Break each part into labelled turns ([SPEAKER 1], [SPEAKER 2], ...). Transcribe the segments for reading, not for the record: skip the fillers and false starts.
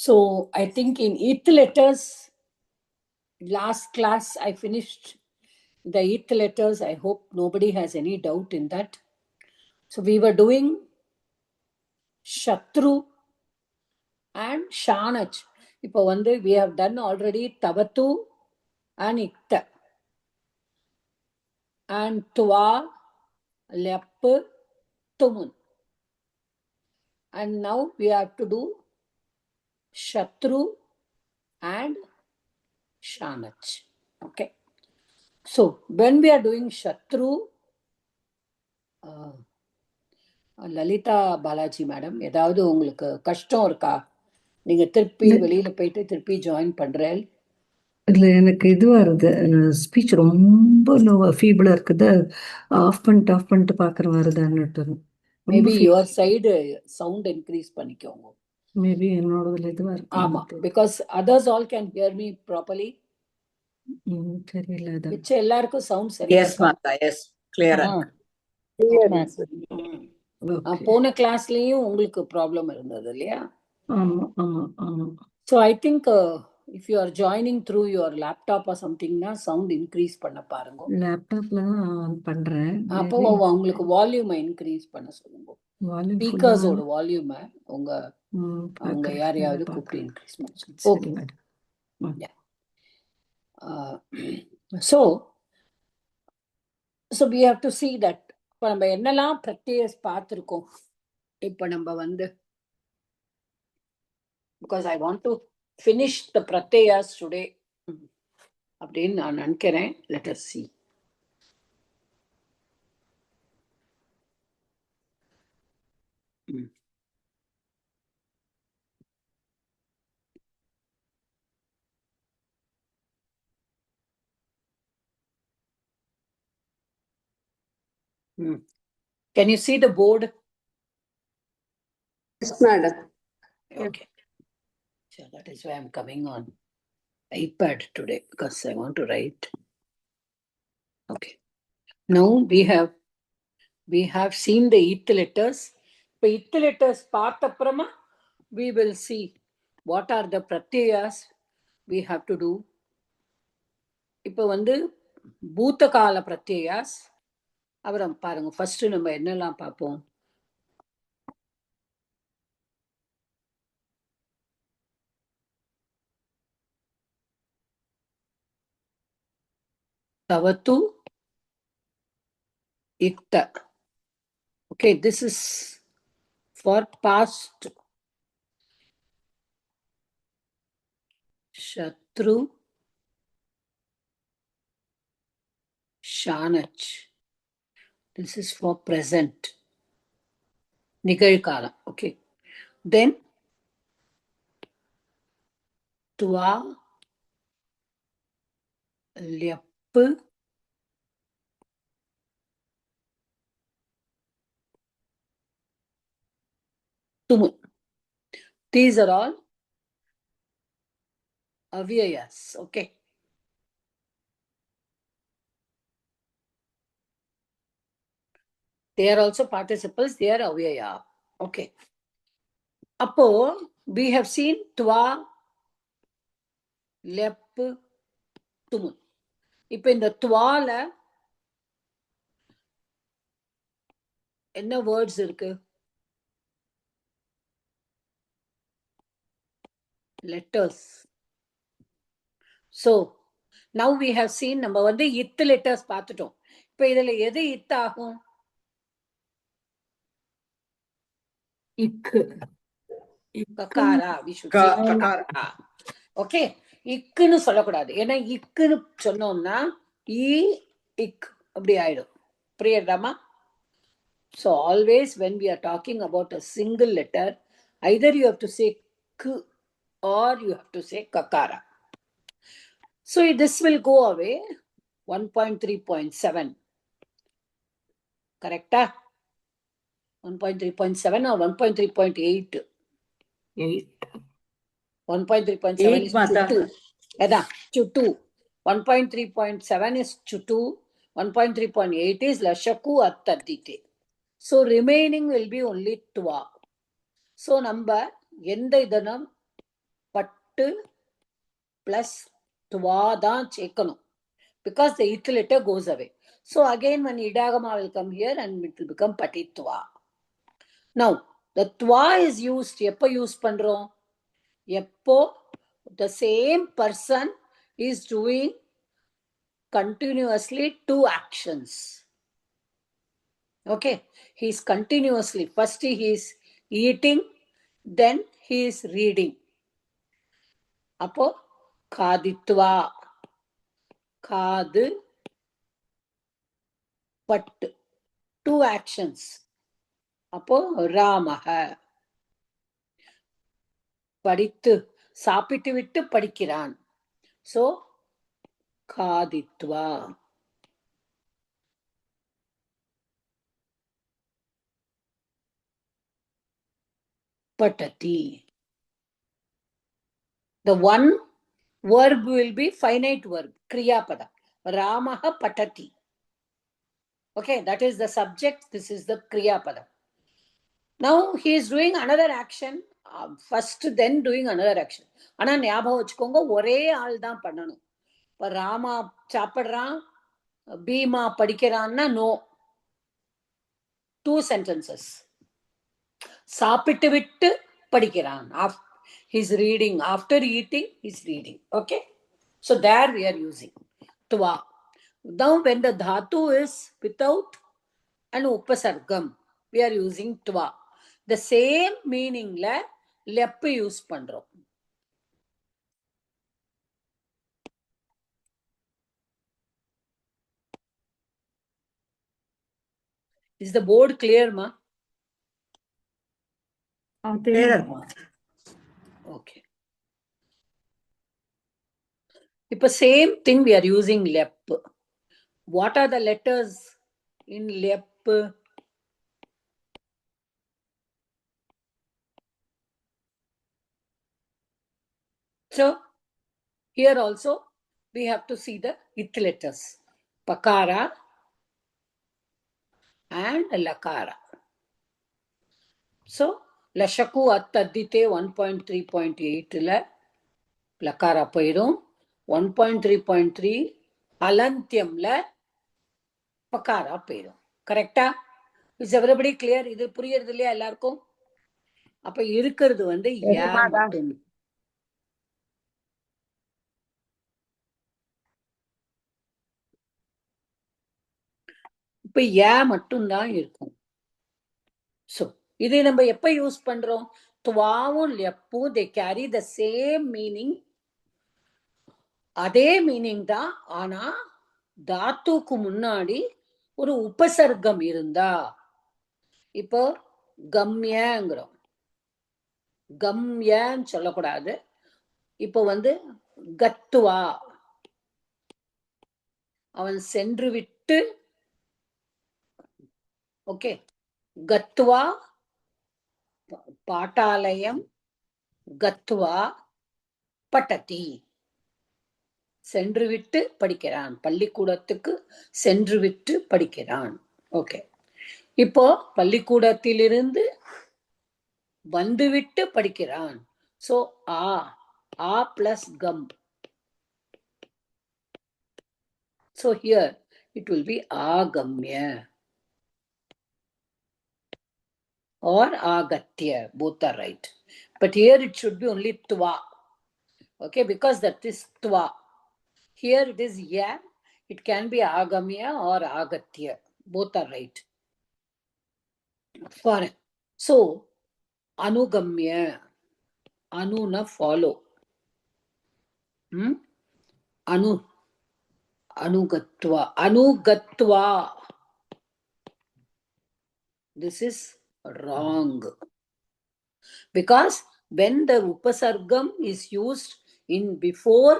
[SPEAKER 1] So I think in eighth letters, last class I finished the eighth letters. I hope nobody has any doubt in that. So we were doing Shatru and Shanach. We have done already Tavatu and Ikta. And Twa, Lep, Tumun. And now we have to do Shatru and Shanach. Okay. So when we are doing Shatru, Lalitha Balaji madam, ஏதாவது உங்களுக்கு கஷ்டம் இருக்கா? நீங்க திருப்பி வெளியில போயிட்டு திருப்பி join பண்றேன்.
[SPEAKER 2] இல்லை, எனக்கு இதுவாக இருக்குது, ஸ்பீச் ரொம்ப லோவாக ஃபீபிளாக இருக்குது. ஆஃப் பண்ணிட்டு பார்க்குற வருதான்னுட்டு.
[SPEAKER 1] Maybe your side sound increase பண்ணிக்கோங்க.
[SPEAKER 2] மேபி என்னோடதுல இதுவாக இருக்கு.
[SPEAKER 1] ஆமா, because others all can hear me properly.
[SPEAKER 2] தெரியல,
[SPEAKER 1] மிச்ச எல்லாருக்கும் சவுண்ட் சரியா இருக்கு. போன கிளாஸ்லயும் உங்களுக்கு ப்ராப்ளம் இருந்தது இல்லையா?
[SPEAKER 2] ஆமா ஆமா ஆமா.
[SPEAKER 1] So I think if you are joining through your laptop or something na sound increase பண்ண பாருங்க.
[SPEAKER 2] லேப்டாப்ல தான் பண்றேன்.
[SPEAKER 1] அப்போ உங்களுக்கு வால்யூம் இன்க்ரீஸ் பண்ண சொல்லுங்க. ஸ்பீக்கர்ஸ் ஓட வால்யூம் உங்க யாரையாவது கூப்பிட்டு இன்க்ரீஸ் பண்ண சொல்லுங்க. Okay madam. So we have to see that இப்போ நம்ம என்னெல்லாம் பிரத்யேஸ் பார்த்துருக்கோம். இப்போ நம்ம because I want to finish the pratyayas today அப்படின்னு நான் நினைக்கிறேன். Let us see. Can you see the board?
[SPEAKER 3] Yes, madam.
[SPEAKER 1] Okay. So that is why I'm coming on iPad today, because I want to write. Okay. Now we have seen the eighth letters. The eighth letters parthaprama, we will see what are the pratyayas we have to do. இப்போ பூதகால பிரத்யயாஸ் அப்புறம் பாருங்க. First நம்ம என்னெல்லாம் பார்ப்போம். Tavatu, Ikta. Okay, this is for past. Shatru, Shanach. This is for present. Nigalkala. Okay. Then Twa, Lep, Tumun. These are all avyayas. Okay. They are also participles. They are avyaya. Okay. Appo we have seen Twa, Lep, Tumun. இப்போ இந்த துவால என்ன words இருக்கு? letters. So now we have seen நம்ம இத் letters பார்த்துட்டோம். இப்போ இதுல எது இத் ஆகும்?
[SPEAKER 2] இக்கு.
[SPEAKER 1] ககாரா. we should say ககாரா. ஓகே, இக்குன்னு சொல்லக்கூடாது. ஏன்னா இக்குன்னு சொன்னோம்னா இக் அப்படி ஆயிடும். புரியுதாமா? So always when we are talking about a single letter, either you have to say k or you have to say kakara. So this will go away. 1.3.7. Correct? 1.3.7 or 1.3.8? 1.3.7 is Chuttu. Chuttu. 1.3.7 is Chuttu. 1.3.8 is Lashaku Attadite. So remaining will be only Twa. So number எந்த இதனம் பட்டு plus twa தான் சேர்க்கணும். Because the ith letter goes away. So again one idagama will come here and it will become patitva. Now the twa is used, எப்போ use பண்றோம்? எப்போ the same person is doing continuously two actions. Okay, he is continuously, first he is eating, then he is reading. அப்போ காதித்வா, காது பட்டு, two actions. அப்போ ராமஹ, படித்து சாப்பிட்டு விட்டு படிக்கிறான். So காதித்வா. Patati. The one verb will be finite verb, kriya pada. Ramaha patati. Okay, that is the subject, this is the kriya pada. Now he is doing another action, first then doing another action. ஆனா ஞாபகம் வச்சுக்கோங்க, ஒரே ஆள் தான் பண்ணணும். இப்ப ராமா சாப்பிடுறான், பீமா படிக்கிறான்னா நோ, two sentences. சாப்பிட்டு விட்டு படிக்கிறான், he's reading, after eating he's reading. Okay, so there we are using twa. Now when the dhatu is without an upasargam, we are using twa. The same meaning la lep use பண்றோம். Is the board clear, ma?
[SPEAKER 2] Clear.
[SPEAKER 1] Okay. இப்போ same thing we are using lep. What are the letters in lep? So here also we have to see the ith letters, pakara and lakara. So lashaku attadite 1.3.8 la lakara போயிடும், 1.3.3 அலந்தியம்ல பக்காரா போயிடும். கரெக்டா? Is everybody clear? இது புரியுறது இல்லையா எல்லாருக்கும்? அப்ப இருக்கிறது வந்து யா மட்டும். இப்ப யா மட்டும்தான் இருக்கும். சோ இதை நம்ம எப்ப யூஸ் பண்றோம்? துவாவும் லெப்பும் they carry the same meaning. அதே மீனிங் தான், ஆனா தாத்துக்கு முன்னாடி ஒரு உபசர்க்கம் இருந்தா, இப்போ கம்யங்கிறோம், கம்யன்னு சொல்லக்கூடாது. இப்போ வந்து கத்துவா, அவன் சென்று விட்டு, ஓகே, கத்துவா பாட்டாலயம், கத்துவா பட்டதி, சென்று விட்டு படிக்கிறான், பள்ளிக்கூடத்துக்கு சென்று விட்டு படிக்கிறான். ஓகே, இப்போ பள்ளிக்கூடத்திலிருந்து வந்துவிட்டு படிக்கிறான். So a plus gum. So here it will be agamya or agatya, both are right. But here it should be only twa. Okay, because that is twa. Here it is ya, it can be agamya or agatya, both are right. Fine. So anugamya, anu na follow, anugatva. This is wrong, because when the upasargam is used in before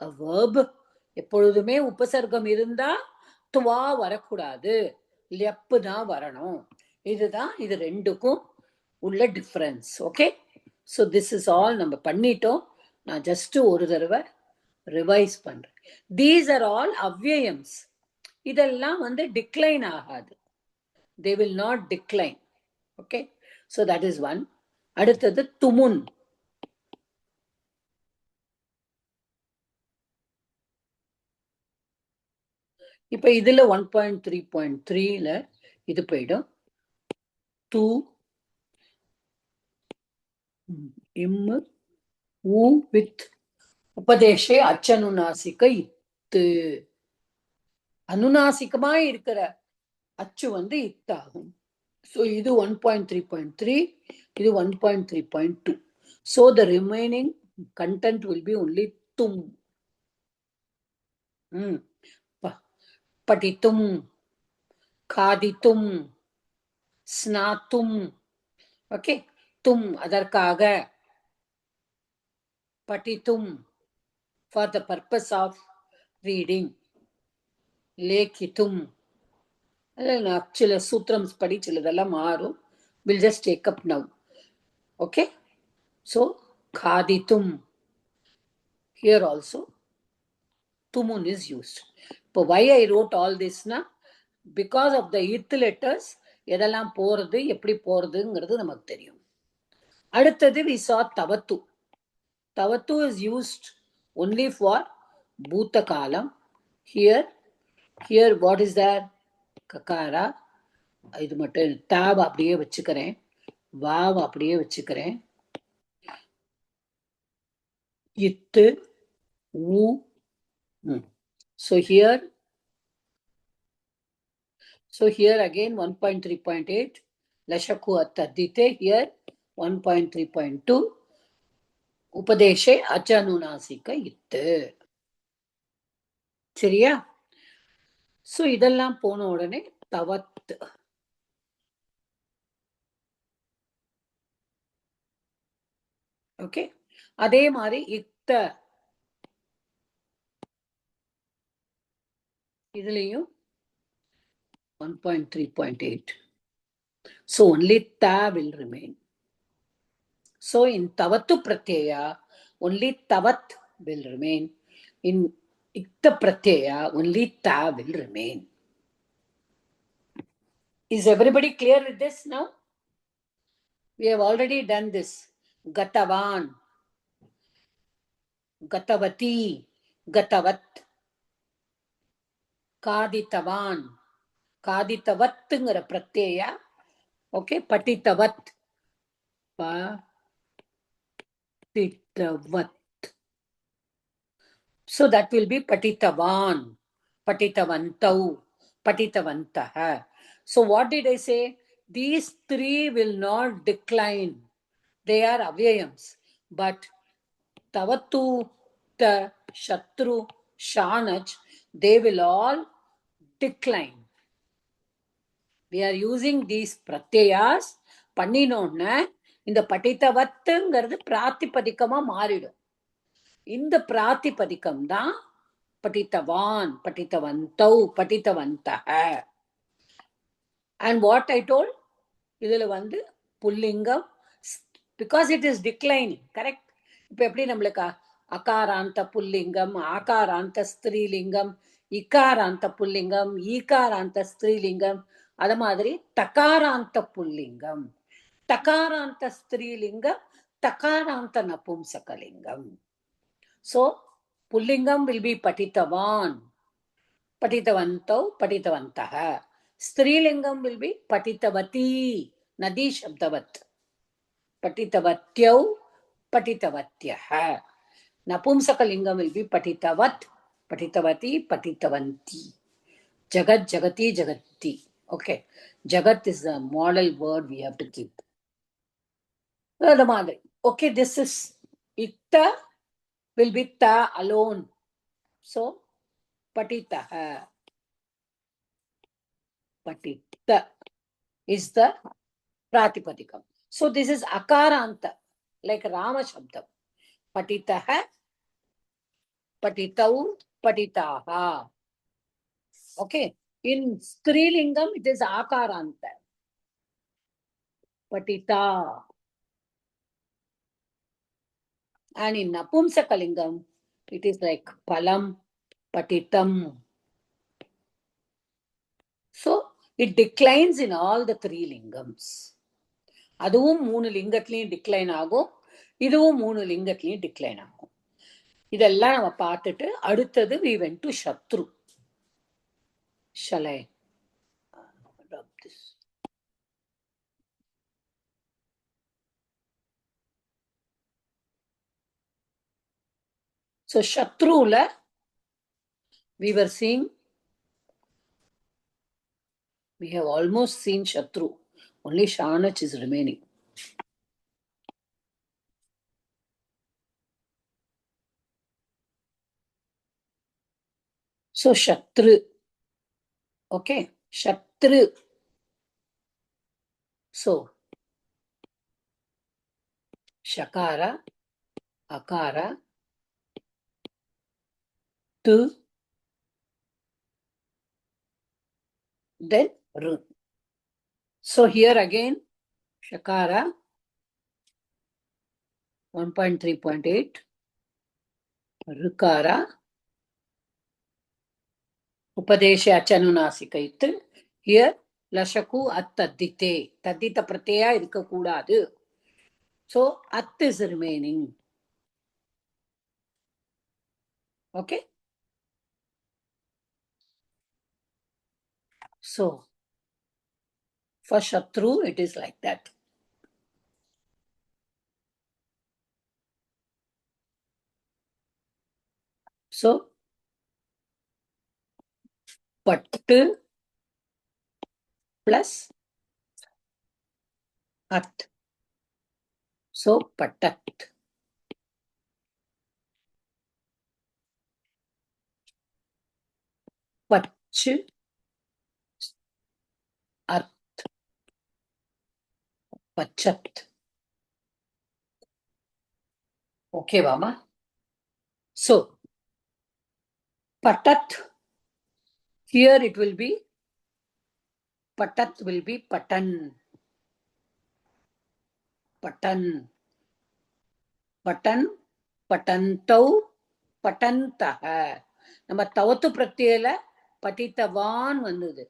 [SPEAKER 1] a verb, எப்பொழுதுமே உபசர்க்கம் இருந்தா துவா வரக்கூடாது, லெப்பு தான் வரணும். இதுதான் இது ரெண்டுக்கும் உள்ள difference. Okay, so this is all நம்ம பண்ணிட்டோம். நான் ஜஸ்ட் ஒரு தடவை ரிவைஸ் பண்றேன். தீஸ் ஆர் ஆல் அவ்யயம்ஸ். இதெல்லாம் வந்து டிக்ளைன் ஆகாது, they will not decline. Okay, so that is one. அடுத்தது துமுன். இப்ப இதுல 1.3.3ல இது போயிடும். 2 இம் ஊ வித் உபதேசே அச்சனுநாசிக இத்து. அனுநாசிகமா இருக்கிற அச்சு வந்து இத்தாகும். So இது 1.3.3, இது 1.3.2. So the remaining content will be only tum. Patitum, khaditum, snatum. Okay, tum அதற்காக, patitum for the purpose of reading, lekhitum. சில சூத்திரம் படி சிலதெல்லாம் மாறும். We'll just take up now. Okay, so khaditum. Here also tumun is used. இப்போ why I wrote all this na, because of the ith letters எதெல்லாம் போறது எப்படி போறதுங்கிறது நமக்கு தெரியும். அடுத்தது we saw tavatu. Tavatu is used only for bhuta kalam. Here what is there? Kakara. இது மட்டும் tab அப்படியே வச்சுக்கிறேன், வாவ் அப்படியே வச்சுக்கிறேன், இத்து ஊ. So here again 1.3.8 lashaku attadite. Here 1.3.2 உபதேசே அச்சனுநாசிக இத்து. சரியா? சோ இதெல்லாம் போன உடனே தவத். ஓகே, அதே மாதிரி இத்த இதுலயும் 1.3.8. So only ta will remain. So in tavatu pratyaya only tavat will remain. In ikta pratyaya only ta will remain. Is everybody clear with this now? We have already done this. Gatavan, gatavati, gatavat, kaditavan, kaditavatங்கிற பிரத்யயா. Okay, patitavat, patitavat. So that will be patitavan, patitavantau, patitavantaha. So what did I say? These three will not decline. They are avyayams. But tavatu, ta, shatru, shanach, they will all decline. We are using these pratyayas. பண்ணினோன்னு இந்த பட்டித்தவத்துங்கிறது பிராத்திபதிக்கமா மாறிடும். இந்த பிராத்திபதிக்கம் தான் படித்தவான், படித்தவந்தௌ, படித்தவந்தக. And what I told, இதுல வந்து புல்லிங்கம், because it is declining, correct? இப்ப எப்படி நம்மளுக்கு அகாராந்த புல்லிங்கம், ஆகாராந்த ஸ்திரீலிங்கம், இக்காராந்த புல்லிங்கம், ஈகாராந்த ஸ்திரீலிங்கம், அது மாதிரி தகாராந்த புல்லிங்கம், தகாராந்த ஸ்திரீலிங்கம், தகாராந்த நபும்சகலிங்கம். So pullingam will be patitavan, patitavantau, patitavantaha. Strilingam will be patitavati, nadi shabdavat, patitavatyau, patitavatyaha. Napumsakalingam will be patitavat, patitavati, patitavanti. Jagat, jagati, jagati. Okay, jagat is the model word we have to keep. Okay, this is itta will be ta alone. So patitaha. Patita is the pratipadikam. So this is akaranta, like Rama Shabdam. Patitaha, patitau, patitaha. Okay. In Strilingam, it is akaranta. Patita. And in Napumsakalingam, it is like palam, patitam. So it declines in all the three lingams. அதுவும் 3 லிங்கத்திலையும் decline ஆகும், இதுவும் 3 லிங்கத்திலையும் decline ஆகும். இதெல்லாம் நம்ம பார்த்துட்டு அடுத்தது we went to சத்ரு. Shall I adopt this? So Shatrula, we were seeing, we have almost seen Shatru. Only Shanach is remaining. So Shatru. Okay, Shatru. So Shakara, Akara, Tu, then Ru. So here again, Shakara 1.3.8, Rukara, Upadesha Achanunasika. Here, Lashaku at Tadite. Tadita Prateya Irkakudadu. So At is remaining. Okay? So for Shatru, it is like that. So Pat plus At. So Patat. Pach At. Pachat. Okay, Vama. So Patat, here it will be, Patat will be Patan. Patan. Patan, Patantau, Patantaha. நம்ம தவத்து பிரத்தியில படித்தவான் வந்தது.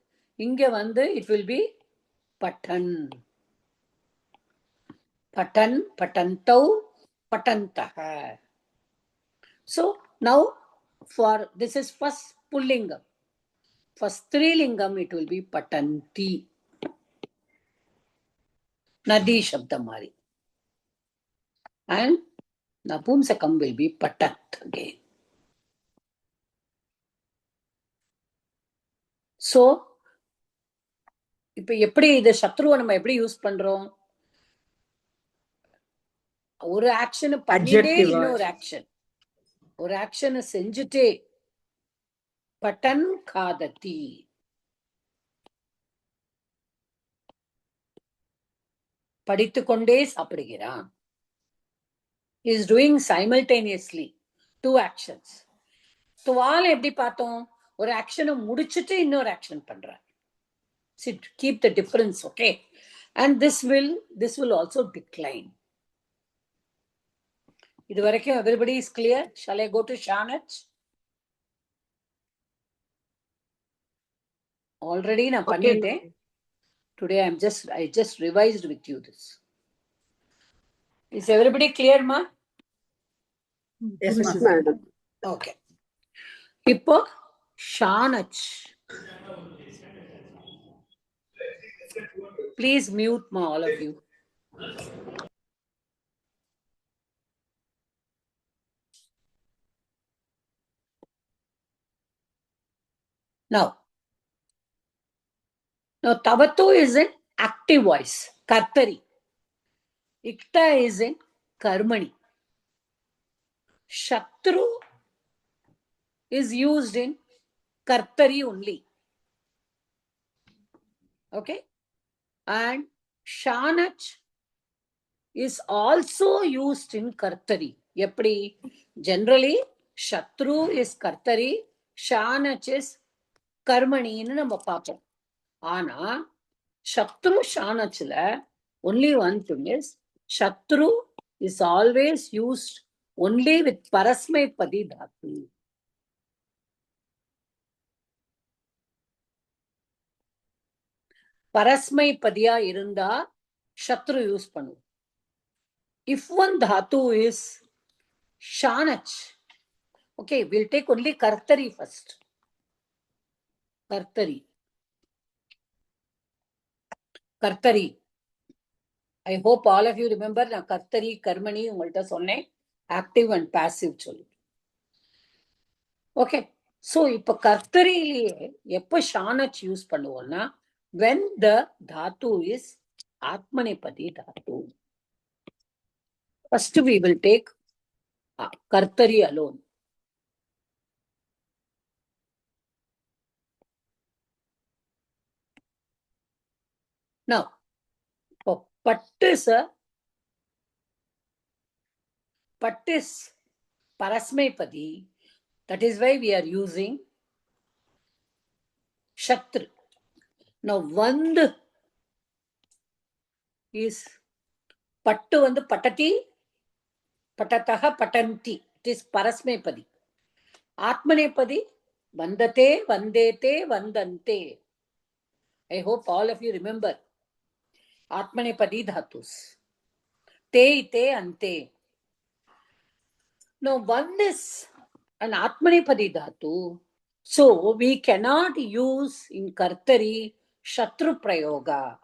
[SPEAKER 1] இங்க வந்து it will be பட்டன். பட்டன், பட்டந்தௌ, பட்டந்தஹ. So now for this is first pullingam. For strilingam it will be patanti. Nadi shabda mari. And napumsakam will be patat again. So இப்ப எப்படி இது சத்ருவை நம்ம எப்படி யூஸ் பண்றோம்? ஒரு ஆக்ஷன் பண்ணிட்டே இன்னொரு ஆக்ஷன், ஒரு ஆக்ஷனை செஞ்சுட்டே. பட்டன் காதத்தி, படித்துக்கொண்டே சாப்பிடுகிறான். He is doing simultaneously two actions. துவால் எப்படி பார்த்தோம்? ஒரு ஆக்ஷனை முடிச்சுட்டு இன்னொரு ஆக்ஷன் பண்றார். Keep the difference, okay? And this will also decline. இது வரைக்கும் everybody is clear? Shall I go to Shanach? Already நான் பண்ணிட்டேன். Today I just revised with you this. Is everybody clear, ma?
[SPEAKER 3] Yes, madam.
[SPEAKER 1] Okay. இப்போ Shanach. Please mute, ma, all of you. Now Tavatu is in active voice, Kartari. Ikta is in Karmani. Shatru is used in Kartari only. Okay? And Shanach is also used in Kartari. Eppadi? Generally, Shatru is Kartari, Shanach is Karmani ன்னு நம்ம பார்ப்போம். ஆனா Shatru Shanachல only one thing is, Shatru is always used only with Parasmaipadi Dhatu. Parasmaipadiya irunda Shatru use பண்ணும். If one Dhatu is Shanach, okay, we'll take only Kartari first. Kartari. Kartari. I hope all of you remember நான் கர்த்தரி கர்மணி உங்கள்ட்ட சொன்னேன் active and passive சொல்லி. Okay, so இப்ப கர்த்தரியிலேயே எப்ப ஷானச் use பண்ணுவோம்னா when the dhatu is atmanepadi dhatu. First we will take kartari alone. Now pat is parasmaipadi. That is why we are using shatru. Now vand is pattu vandu patati, patataha, patanti. It is parasmaipadi. Atmanepadi vandate, vandete, vandante. I hope all of you remember Atmanepadi dhatus. Te, ite, ante. Now one is an Atmanepadi dhatu. So we cannot use in Kartari Shatru Prayoga.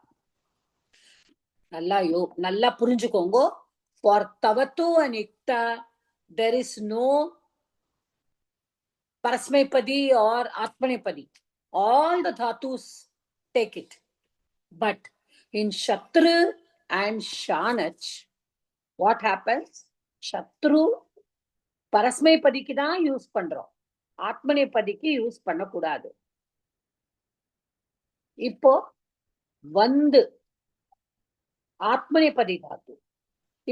[SPEAKER 1] Nalla purinjukongo. For Tavatu and Ikta, there is no Parasmaipadi or Atmanepadi. All the dhatus take it. But in Shatru and Shanach, what happens? Shatru Parasmaipadiku தான் use பண்றோம், ஆத்மநேபதிக்கு use பண்ணக்கூடாது. இப்போ வந்து ஆத்மநேபதி தாத்து.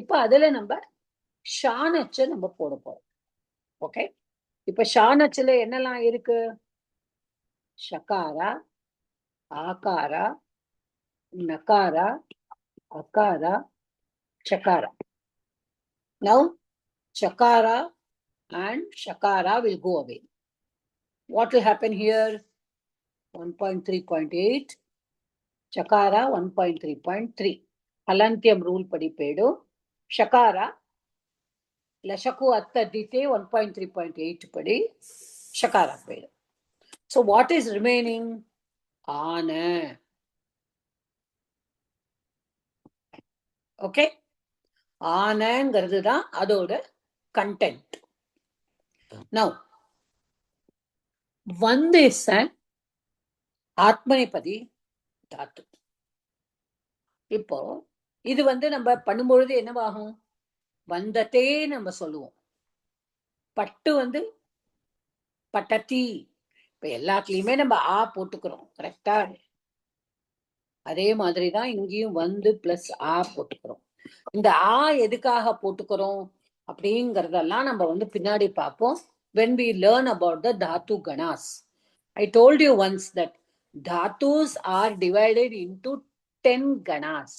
[SPEAKER 1] இப்ப அதுல நம்ம ஷானச்ச நம்ம போட போறோம். ஓகே, இப்ப ஷானச்சுல என்னெல்லாம் இருக்கு? ஷகாரா, ஆகாரா, நகாரா, அகாரா, சகாரா. Now chakara and shakara will go away. What will happen here? 1.3.8, chakara 1.3.3. Halantyam rule padipedu. Shakara lashaku attadite 1.3.8 padi shakara pedu. So what is remaining? Ana. Okay, ஆனங்கிறது தான் அதோட content. Now one is an ஆத்மநேபதி தாத்து. இப்போ இது நம்ம பண்ணும்பொழுது என்னவாகும்? வந்ததே நம்ம சொல்லுவோம். பட்டு பட்டத்தி. இப்ப எல்லாத்துலயுமே நம்ம ஆ போட்டுக்கிறோம், கரெக்டா? அதே மாதிரிதான் இங்கேயும் வந்து பிளஸ் ஆ போட்டுக்கிறோம். இந்த ஆ எதுக்காக போட்டுக்கிறோம் அப்படிங்கறதெல்லாம் நம்ம பின்னாடி பார்ப்போம். When we learn about the dhatu ganas, I told you once that dhatus are divided into 10 ganas.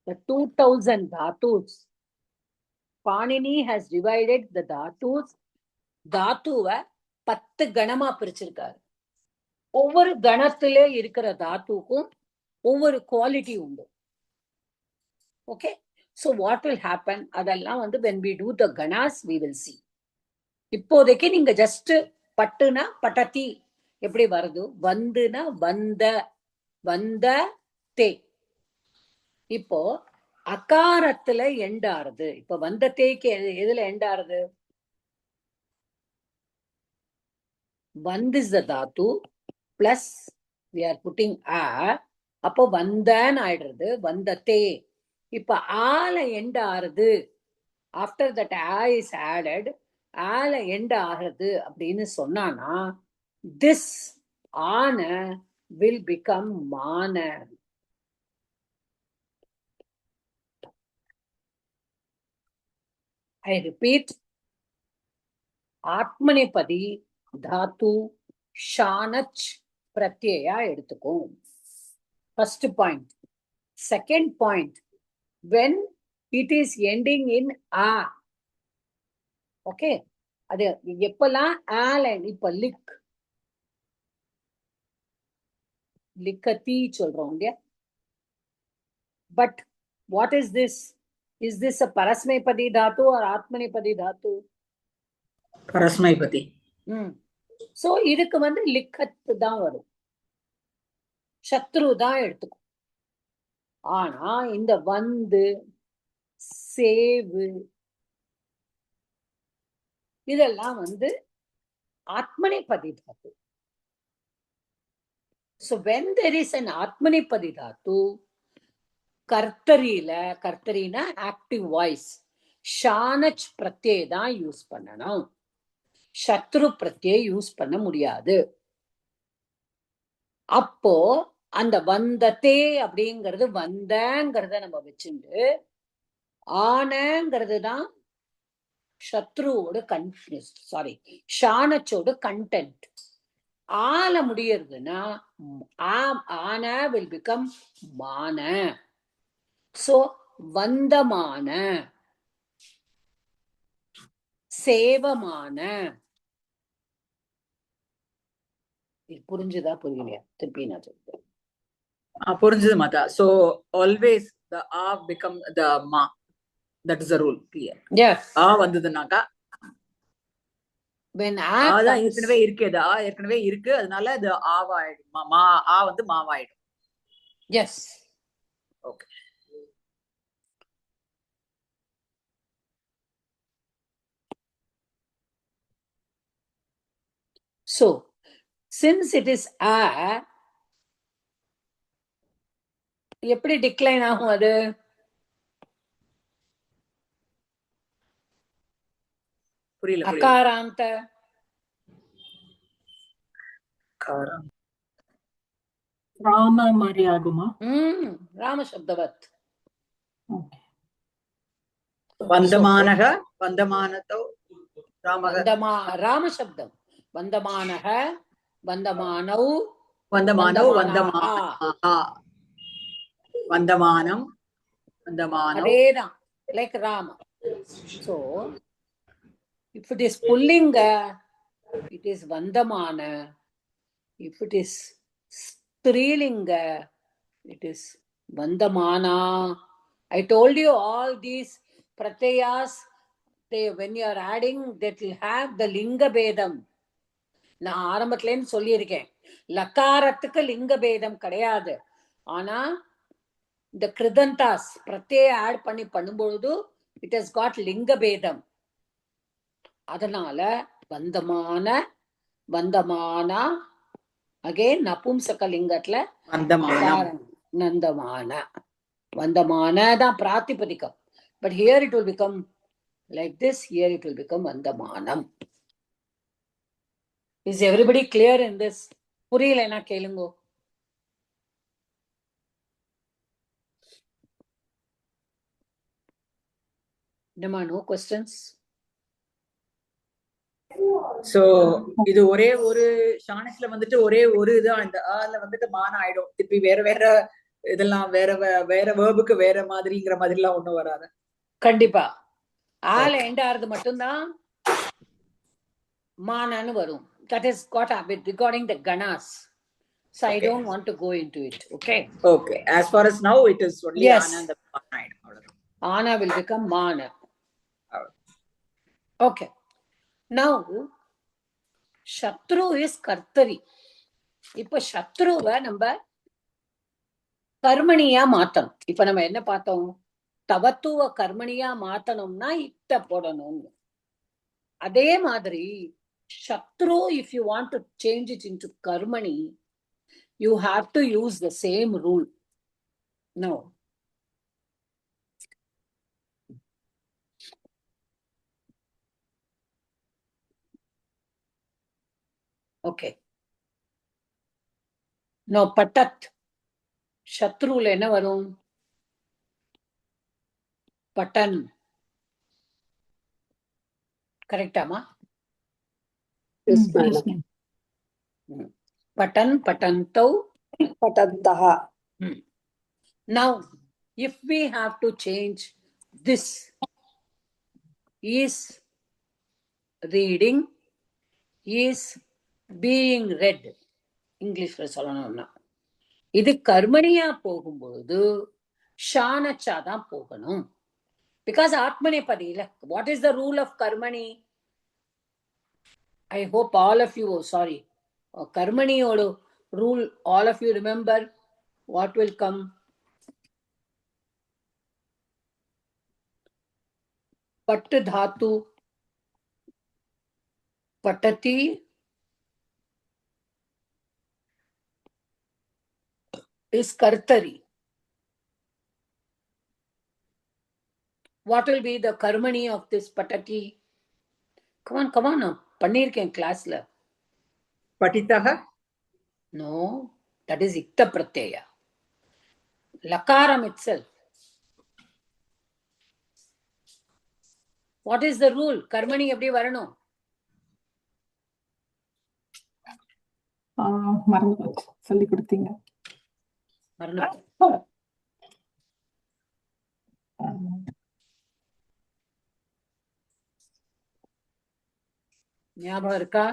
[SPEAKER 1] The 2000 dhatus, Panini has divided the dhatus. தாத்துவை 10 கணமா பிரிச்சிருக்காரு. ஒவ்வொரு கணத்திலே இருக்கிற தாத்துக்கும் ஒவ்வொரு குவாலிட்டி உண்டு. Okay, so what will happen? அதெல்லாம் when we do the ganas we will see. இப்போதைக்கு நீங்க just பட்டுனா பட்டத்தி எப்படி வருது, வந்துனா வந்த, வந்த தே. இப்போ அகாரத்துல எண்ட் ஆறுது. இப்ப வந்த தேக்கு எதுல எண்ட் ஆறுது? Vand is the dhatu plus we are putting a. அப்போ வந்தன் ஆயிடுறது, வந்ததே. இப்ப ஆல எண்ட் ஆறுது. After that a is added, ஆல எண்ட் ஆறுது அப்படின்னு சொன்னானா this ஆன will become மான. I repeat, ஆத்மநேபதி தாத்து ஷானச் பிரத்யயா எடுத்துக்கும். First point. Second point, when it is ending in a. Okay, அது எப்பெல்லாம் ஆல, இப்ப லிக், லிக்கத்தி சொல்றோம் இல்லையா? But what is this? Is this a Parasmaipadi dhatu or Atmanepadi dhatu?
[SPEAKER 3] Parasmaipadi.
[SPEAKER 1] So இதுக்கு லிக்கத்து தான் வரும், சத்ரு தான் எடுத்துக்கும். ஆனா இந்த சேவு இதெல்லாம் ஆத்மநேபதி தாத்து. So when there is an ஆத்மநேபதி Tattva, கர்த்தரினா active voice, ஷானச் பிரத்யே தான் யூஸ் பண்ணணும், சத்ரு பிரத்யே யூஸ் பண்ண முடியாது. அப்போ அந்த வந்ததே அப்படிங்கிறது வந்தங்கிறத நம்ம வச்சுட்டு ஆனங்கிறது தான் சத்ருவோட ஷானச்சோட கண்டென்ட். ஆல முடியறதுன்னா ஆன will become மான. சோ வந்தமான, சேவமான. புரிஞ்சுதா புரியலையா? திருப்பி நான் சொல்றேன்.
[SPEAKER 3] புரிஞ்சுது மாதா. So always the a become the ma. That is the rule. Clear?
[SPEAKER 1] Yes.
[SPEAKER 3] a வந்ததுனாக்கா
[SPEAKER 1] when
[SPEAKER 3] அதான் ஏற்கனவே இருக்கு, அது ஏற்கனவே இருக்கு, அதனால அது ஆவாயிடும். ஆ மாவாயிடும்.
[SPEAKER 1] Yes.
[SPEAKER 3] Okay.
[SPEAKER 1] So since it is a, எப்படி டிக்ளைன் ஆகும் அது?
[SPEAKER 3] புரியல.
[SPEAKER 1] அகாராந்த
[SPEAKER 4] ராம மாதிரி ஆகுமா?
[SPEAKER 1] ராம சப்தவத்.
[SPEAKER 3] வந்தமானக வந்தமானதோ
[SPEAKER 1] ராம சப்தம். வந்தமானக வந்தமானௌ
[SPEAKER 3] வந்தமானோ வந்தமானம் வந்தமானோ,
[SPEAKER 1] அதேதான், like Rama. So if it is pullinga, it is vandamana. If it is strilinga, it is vandamana. I told you all these pratyayas, when you are adding, that will have the linga bedam. நான் ஆரம்பத்துலேன்னு சொல்லியிருக்கேன், லக்காரத்துக்கு லிங்க பேதம் கிடையாது. ஆனா இந்த கிருதந்தாஸ் பிரத்யே add பண்ணும்பொழுது it has got லிங்க பேதம். அதனால வந்தமானா அகைன் நபும்சக லிங்கத்துல நந்தமான வந்தமான தான் பிராத்திபதிகம். But here it will become like this, here it will become வந்தமானம். Is everybody clear in this? புரியலனா கேளுங்கோ. No questions?
[SPEAKER 3] So இது ஒரே ஒரு ஷானஸ்ல ஒரே ஒரு இது, அந்த ஆல மான ஆயிடும். திருப்பி வேற இதெல்லாம் வேற வேர்புக்கு வேற மாதிரிங்கிற மாதிரி எல்லாம் ஒண்ணும் வராது.
[SPEAKER 1] கண்டிப்பா ஆல எண்ட் ஆறது மட்டும்தான் மானன்னு வரும். That is got a bit regarding the ganas. So okay. I don't want to go into it. Okay.
[SPEAKER 3] Okay. As far as now, it is only
[SPEAKER 1] yes.
[SPEAKER 3] Ana and the Mana.
[SPEAKER 1] Ana will become Mana. Okay. Now, Shatru is Kartari. இப்ப சத்ருவை நம்ம கர்மணியா மாத்தணும். இப்ப நம்ம என்ன பார்த்தோம்? தவத்துவ கர்மணியா மாத்தணும்னா இட்ட போடணும். அதே மாதிரி Shatru, if you want to change it into Karmani, you have to use the same rule. No. Okay. No, Patat. Shatrula enna varum? Patan. Correct, Amma?
[SPEAKER 4] Yes, madam.
[SPEAKER 1] Patan, patantau,
[SPEAKER 4] Patantaha.
[SPEAKER 1] Now, if we have to change this, is reading, is being read. English சொல்லணும்னா இது கர்மணியா போகும்போது ஷானச்சா தான் போகணும். Because ஆத்மநேபதியில what is the rule of கர்மணி? I hope all of you, sorry, Karmani rule, all of you remember what will come. Pat dhatu, patati, is kartari. What will be the karmani of this patati? Come on now. Pannirken class la.
[SPEAKER 3] Patitaha.
[SPEAKER 1] No, that is ikta pratyaya. Lakaram itself. What is the rule? Karmani எப்படி வரணும்?
[SPEAKER 4] மறந்து போச்சு சொல்லி கொடுத்தீங்க.
[SPEAKER 1] வரணும். ஞாபகம் இருக்கா?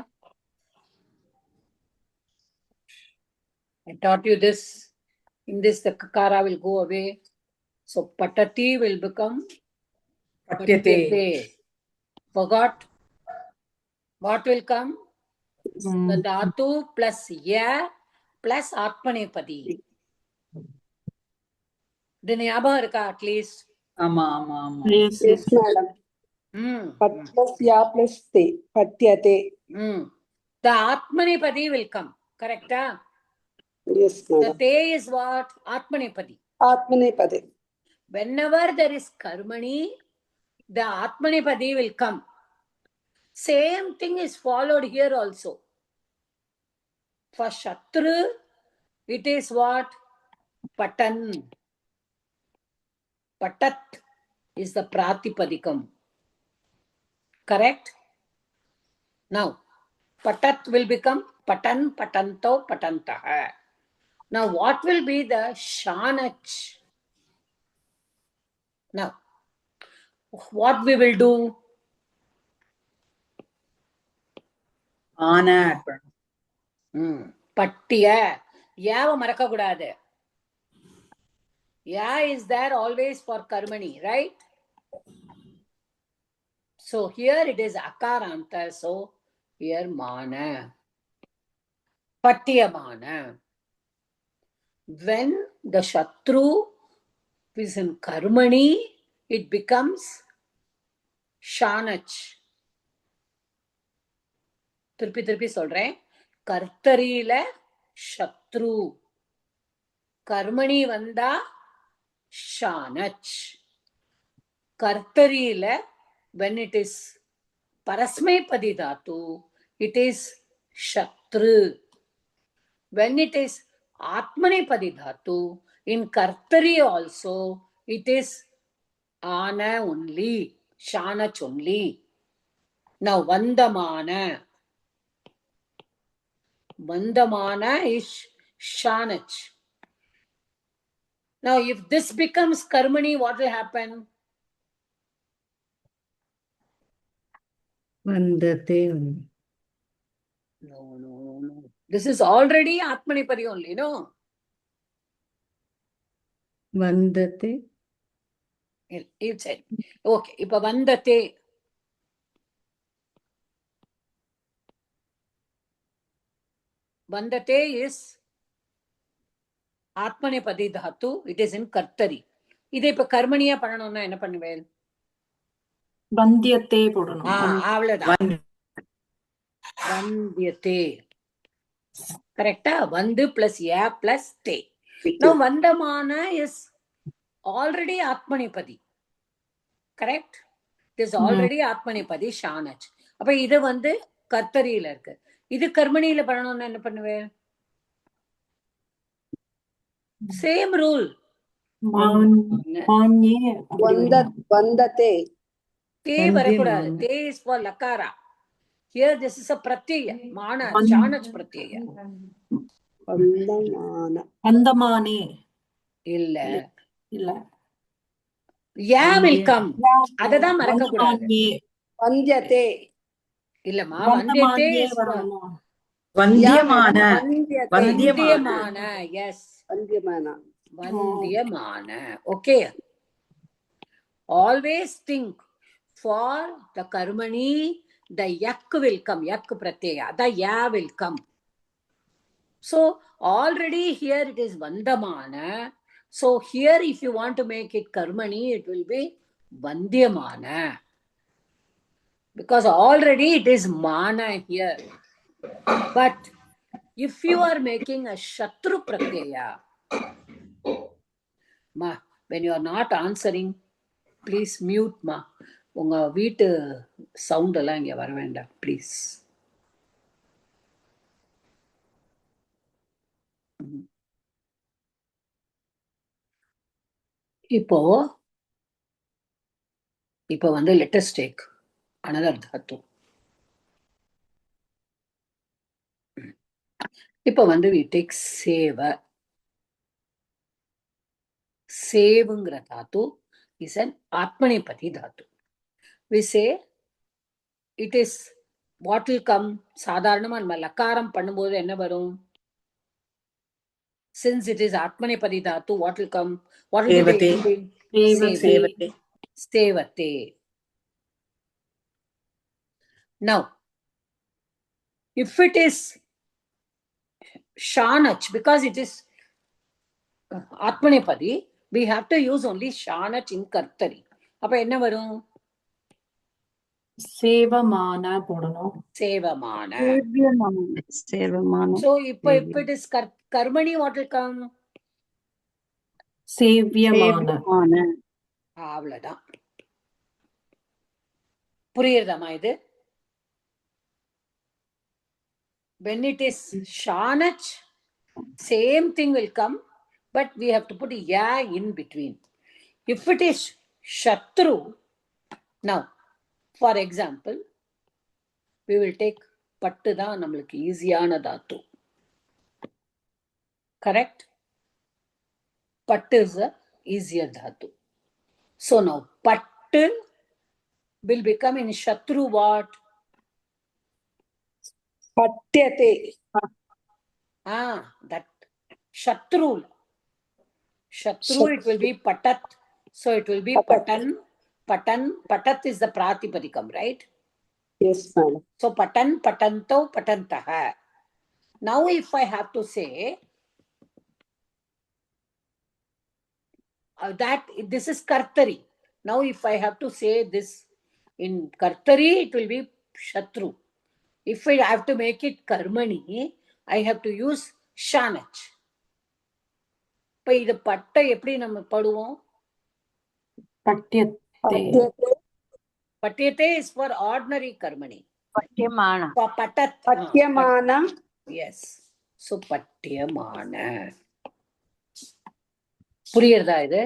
[SPEAKER 1] I taught you this. In this, the kakara will go away. So patati will become
[SPEAKER 3] Patyate.
[SPEAKER 1] Forgot? What will come? The dhatu plus ya plus atmanepadi. இது ஞாபகம் இருக்கா at least?
[SPEAKER 3] ஆமா ஆமா ஆமா.
[SPEAKER 4] Yes,
[SPEAKER 5] Yes, madam. Pat plus ya plus te. Patyate.
[SPEAKER 1] The atmanepadi will come. Correct?
[SPEAKER 5] Yes,
[SPEAKER 1] The
[SPEAKER 5] madam.
[SPEAKER 1] te is what? Atmanepadi.
[SPEAKER 5] Atmanepade.
[SPEAKER 1] Whenever there is karmani, the atmanepadi will come. Same thing is followed here also. For Shatru, it is what? Patan. Patat is the pratipadikam. Correct? Now, patat will become patan, patanto, patantaha. Now, what will be the shanach? Now, what we will do?
[SPEAKER 3] ஆன.
[SPEAKER 1] பட்டிய யாவ மறக்க கூடாது. Ya is there always for karmani, right? So here it is akaranta, so here mana. Patyamana. When the Shatru is in karmani, it becomes shanach. திருப்பி சொல்றேன். கர்த்தரியில சத்ரு, கர்மணி வந்தா ஷானச். கர்த்தரியில when it is parasmepadi dhatu, it is shatru. When it is atmanepadi dhatu, in kartari also it is ana only, shanach only. Now vandamana. Vandamana is shanach. Now if this becomes karmani, what will happen?
[SPEAKER 2] Vandate.
[SPEAKER 1] No. This is already atmanepadi only, no?
[SPEAKER 2] Vandate.
[SPEAKER 1] You said. Okay, ipa vandate. Vandate is atmanepadi dhatu, it is in kartari. இதை இப்ப கர்மணியா பண்ணணும்னா என்ன பண்ணுவேன்?
[SPEAKER 4] வந்தியத்தே போடணும்.
[SPEAKER 1] அவ்வளவுதான். வந்தியத்தே. கரெக்டா? வந்து plus ya plus te. Now vandamana is already atmanepadi. Correct? It is already atmanepadi shanach. அப்ப இது வந்து கர்த்தரியில இருக்கு. இது கர்மணியில பண்ணணும்னா என்ன பண்ணுவேன்? Same rule.
[SPEAKER 5] Vandate.
[SPEAKER 1] Te வரக்கூடாது. Te is for lakara. Here this is a pratyaya. Mana, shanach pratyaya.
[SPEAKER 5] Vandamana.
[SPEAKER 4] அந்தமானே.
[SPEAKER 1] இல்ல. Ya will come. அததான் மறக்க கூடாது.
[SPEAKER 5] Vandyate.
[SPEAKER 1] இல்லம்மா, வந்தியத்தே is for
[SPEAKER 3] வந்தியமான.
[SPEAKER 1] வந்தியமான. Yes.
[SPEAKER 5] Vandyamana.
[SPEAKER 1] Vandyamana. Okay. Always think for the karmani, the yak will come, yak pratyaya, the ya will come. So already here it is vandamana. So here if you want to make it karmani, it will be vandyamana. Because already it is mana here. But if you are making a shatru pratyaya, ma, when you are not answering, please mute ma. உங்க வீட்டு sound எல்லாம் இங்க வர வேண்டாம் please. இப்போ வந்து let us take another dhatu. இப்போ வந்து we take seva. சேவுங்கிற Tattva is an atmanepati dhatu. We say it is what will come. சாதாரணமா நம்ம லக்காரம் பண்ணும்போது என்ன வரும்? Since it is atmanepati dhatu, what will come? What will be the ending?
[SPEAKER 3] Sevate.
[SPEAKER 1] Sevate. Now, if it is shanach, because it is atmanepadi, we have to use only shanach in kartari. அப்ப என்ன வரும்?
[SPEAKER 4] சேவமான போடணும்.
[SPEAKER 1] சேவமான.
[SPEAKER 5] சேவமான.
[SPEAKER 1] So if it is karmani, what will come?
[SPEAKER 4] சேவியமான.
[SPEAKER 1] அவ்வளவுதான். புரியுறதாமா இது? When it is shanach, same thing will come, but we have to put ya in between. If it is shatru, now, for example, we will take pattu da namalukku easyana dhatu. Correct? Pattu is a easier dhatu. So now, pattu will become in shatru what?
[SPEAKER 5] Patyate.
[SPEAKER 1] That shatru. Shatru, it will be patat. So it will be patan. Patat is the pratipadikam, right?
[SPEAKER 5] Yes, madam.
[SPEAKER 1] So patan, patanto, patantaha. Now if I have to say that this is kartari. Now if I have to say this in kartari, it will be shatru. If I have to make it karmani, I have to use shanach. இப்ப இது பட்டை எப்படி நம்ம படுவோம்?
[SPEAKER 4] பட்யத்தே.
[SPEAKER 1] Patyate is for ordinary karmani.
[SPEAKER 5] Patyamana.
[SPEAKER 1] For patat.
[SPEAKER 5] Patyamana.
[SPEAKER 1] Yes. So patyamana. புரியுறதா இது?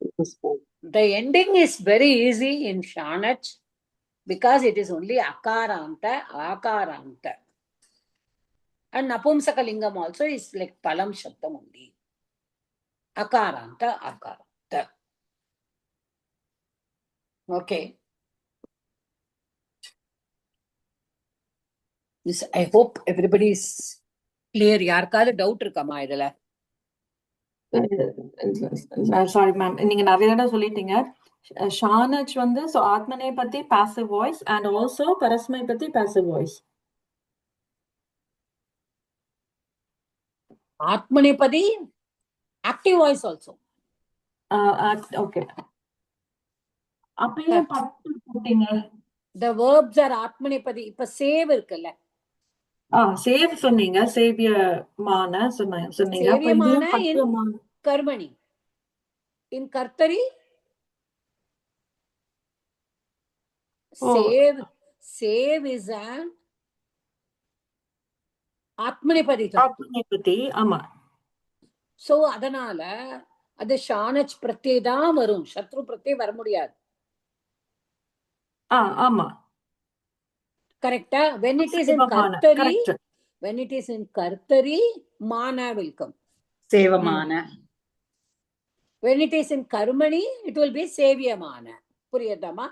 [SPEAKER 5] Yes, madam.
[SPEAKER 1] The ending is very easy in shanach because it is only akaranta, akaranta. And napumsakalingam also is like palam shabdam only. Akaranta, akaranta. Okay. This, I hope everybody is clear. யாருக்காவது doubt இருக்காமா இதுல?
[SPEAKER 4] Sorry ma'am, நீங்க நிறைய தடவை சொல்லிட்டீங்க. ஷானச் வந்து so ஆத்மனை பத்தி passive voice and also பரஸ்மை பத்தி passive voice.
[SPEAKER 1] ஆத்மநேபதி active voice also.
[SPEAKER 4] Okay. அப்ப ஏன் பட்டு போட்டீங்க?
[SPEAKER 1] The verbs are ஆத்மநேபதி. இப்ப சேவ் இருக்குல்ல,
[SPEAKER 4] சேவ் சொன்னீங்க, சேவியமான சொன்னீங்க. அப்ப இது
[SPEAKER 1] சேவியமான
[SPEAKER 4] பட்டுமான
[SPEAKER 1] கர்மணி. In kartari, save is an ஆத்மநேபதி.
[SPEAKER 4] ஆத்மனை பத்தி. ஆமா.
[SPEAKER 1] So அதனால அது ஷானச் பிரத்யே தான் வரும், சத்ரு பிரத்யே வர முடியாது.
[SPEAKER 4] ஆமா.
[SPEAKER 1] கரெக்டா? When it is in
[SPEAKER 4] சேவமான.
[SPEAKER 1] kartari,
[SPEAKER 4] Correct.
[SPEAKER 1] when it is in kartari, mana will come.
[SPEAKER 3] Sevamana.
[SPEAKER 1] When it is in karmani, it will be sevyamana. புரியுதாமா?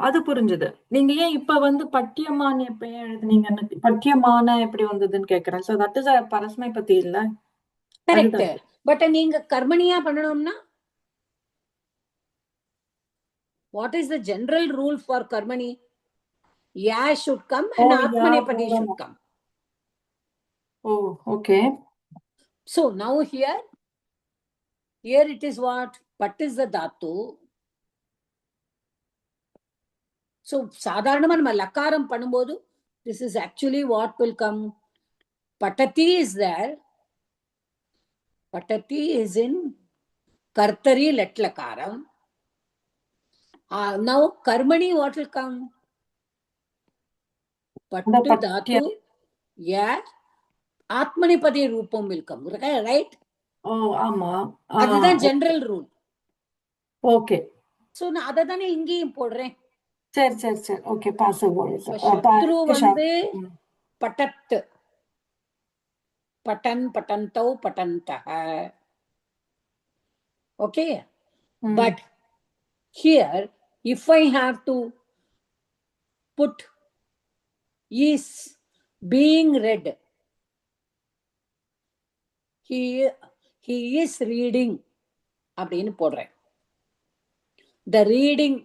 [SPEAKER 4] அது புரிஞ்சது. நீங்க ஏன் இப்ப வந்து பட்டியமான எப்ப ஏன் எழுதுனீங்க? பட்டியமான எப்படி வந்ததுன்னு கேக்குறேன். சோ தட் இஸ் பரஸ்மை பத்தி இல்ல.
[SPEAKER 1] கரெக்ட். பட் நீங்க கர்மணியா பண்ணணும்னா What is the general rule for karmani? Ya should come and
[SPEAKER 4] Oh, ya
[SPEAKER 1] Atmanepadi should
[SPEAKER 4] varama.
[SPEAKER 1] come.
[SPEAKER 4] Oh, okay.
[SPEAKER 1] So now here it is what? Pat is the dhatu. So sadharanama nama lakaram பண்ணும்போது this is actually what will come. Patati is there. Patati is in kartari let lakaram. Now karmani what will come? Pattu
[SPEAKER 4] The
[SPEAKER 1] dhatu. Yeah. Atmanepadi rupam will come. Right?
[SPEAKER 4] Oh, ama.
[SPEAKER 1] அதுதான் general rule.
[SPEAKER 4] Okay.
[SPEAKER 1] So நான் அதை தானே இங்கேயும் போடுறேன்.
[SPEAKER 4] சரி சரி சரி. Okay, passive voice.
[SPEAKER 1] சத்ரு வந்து பட்டத், பட்டன், பட்டந்தௌ, பட்டந்தஹ. Okay. But here if I have to put is being read, he is reading அப்படின்னு போடுறேன். The reading,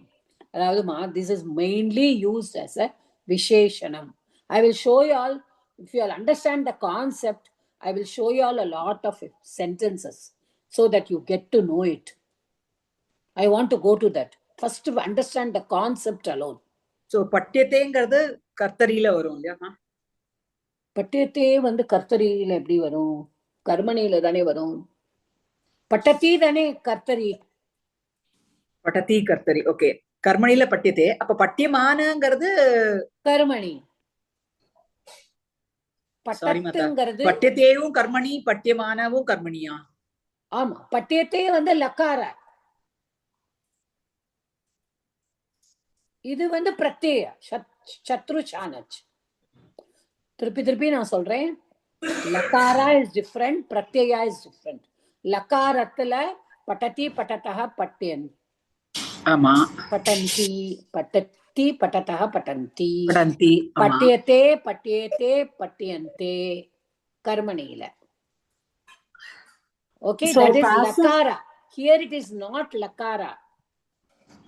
[SPEAKER 1] this is mainly used as a Visheshanam. I will show you all, if you all understand the concept, I will show you all a lot of sentences so that you get to know it. I want to go to that. First to understand the concept alone.
[SPEAKER 3] So பட்டியத்தேங்கிறது கர்த்தரியில வரும் இல்லையா?
[SPEAKER 1] பட்டியத்தே வந்து கர்த்தரியில எப்படி வரும்? கர்மணியில தானே வரும். பட்டத்தி தானே கர்த்தரி.
[SPEAKER 3] பட்டதி கர்த்தரி. Okay. கர்மணியில பட்டியத்தே. அப்ப பட்டியமானங்கிறது
[SPEAKER 1] கர்மணி.
[SPEAKER 3] சாரி மாதா.
[SPEAKER 1] பட்டத்துங்கிறது
[SPEAKER 3] பட்டியத்தேவும் கர்மணி, பட்டியமானவும் கர்மணியா?
[SPEAKER 1] ஆமா. பட்டியத்தே வந்து லக்கார. இது வந்து பிரத்யய சத்ரு சானச். திருப்பி நான் சொல்றேன். Lakra is different, பிரத்யயா is different. லக்காரத்துல பட்டதி பட்டதஹ பட்யன்.
[SPEAKER 3] ஆமா.
[SPEAKER 1] பட்டந்தி பட்டத்தி பட்டதஹ பட்டந்தி.
[SPEAKER 3] படந்தி.
[SPEAKER 1] பட்யத்தே பட்யேதே பட்யந்தே கர்மணியில. Okay,
[SPEAKER 4] So
[SPEAKER 1] that is
[SPEAKER 4] passive-
[SPEAKER 1] lakara. Here it is not lakara.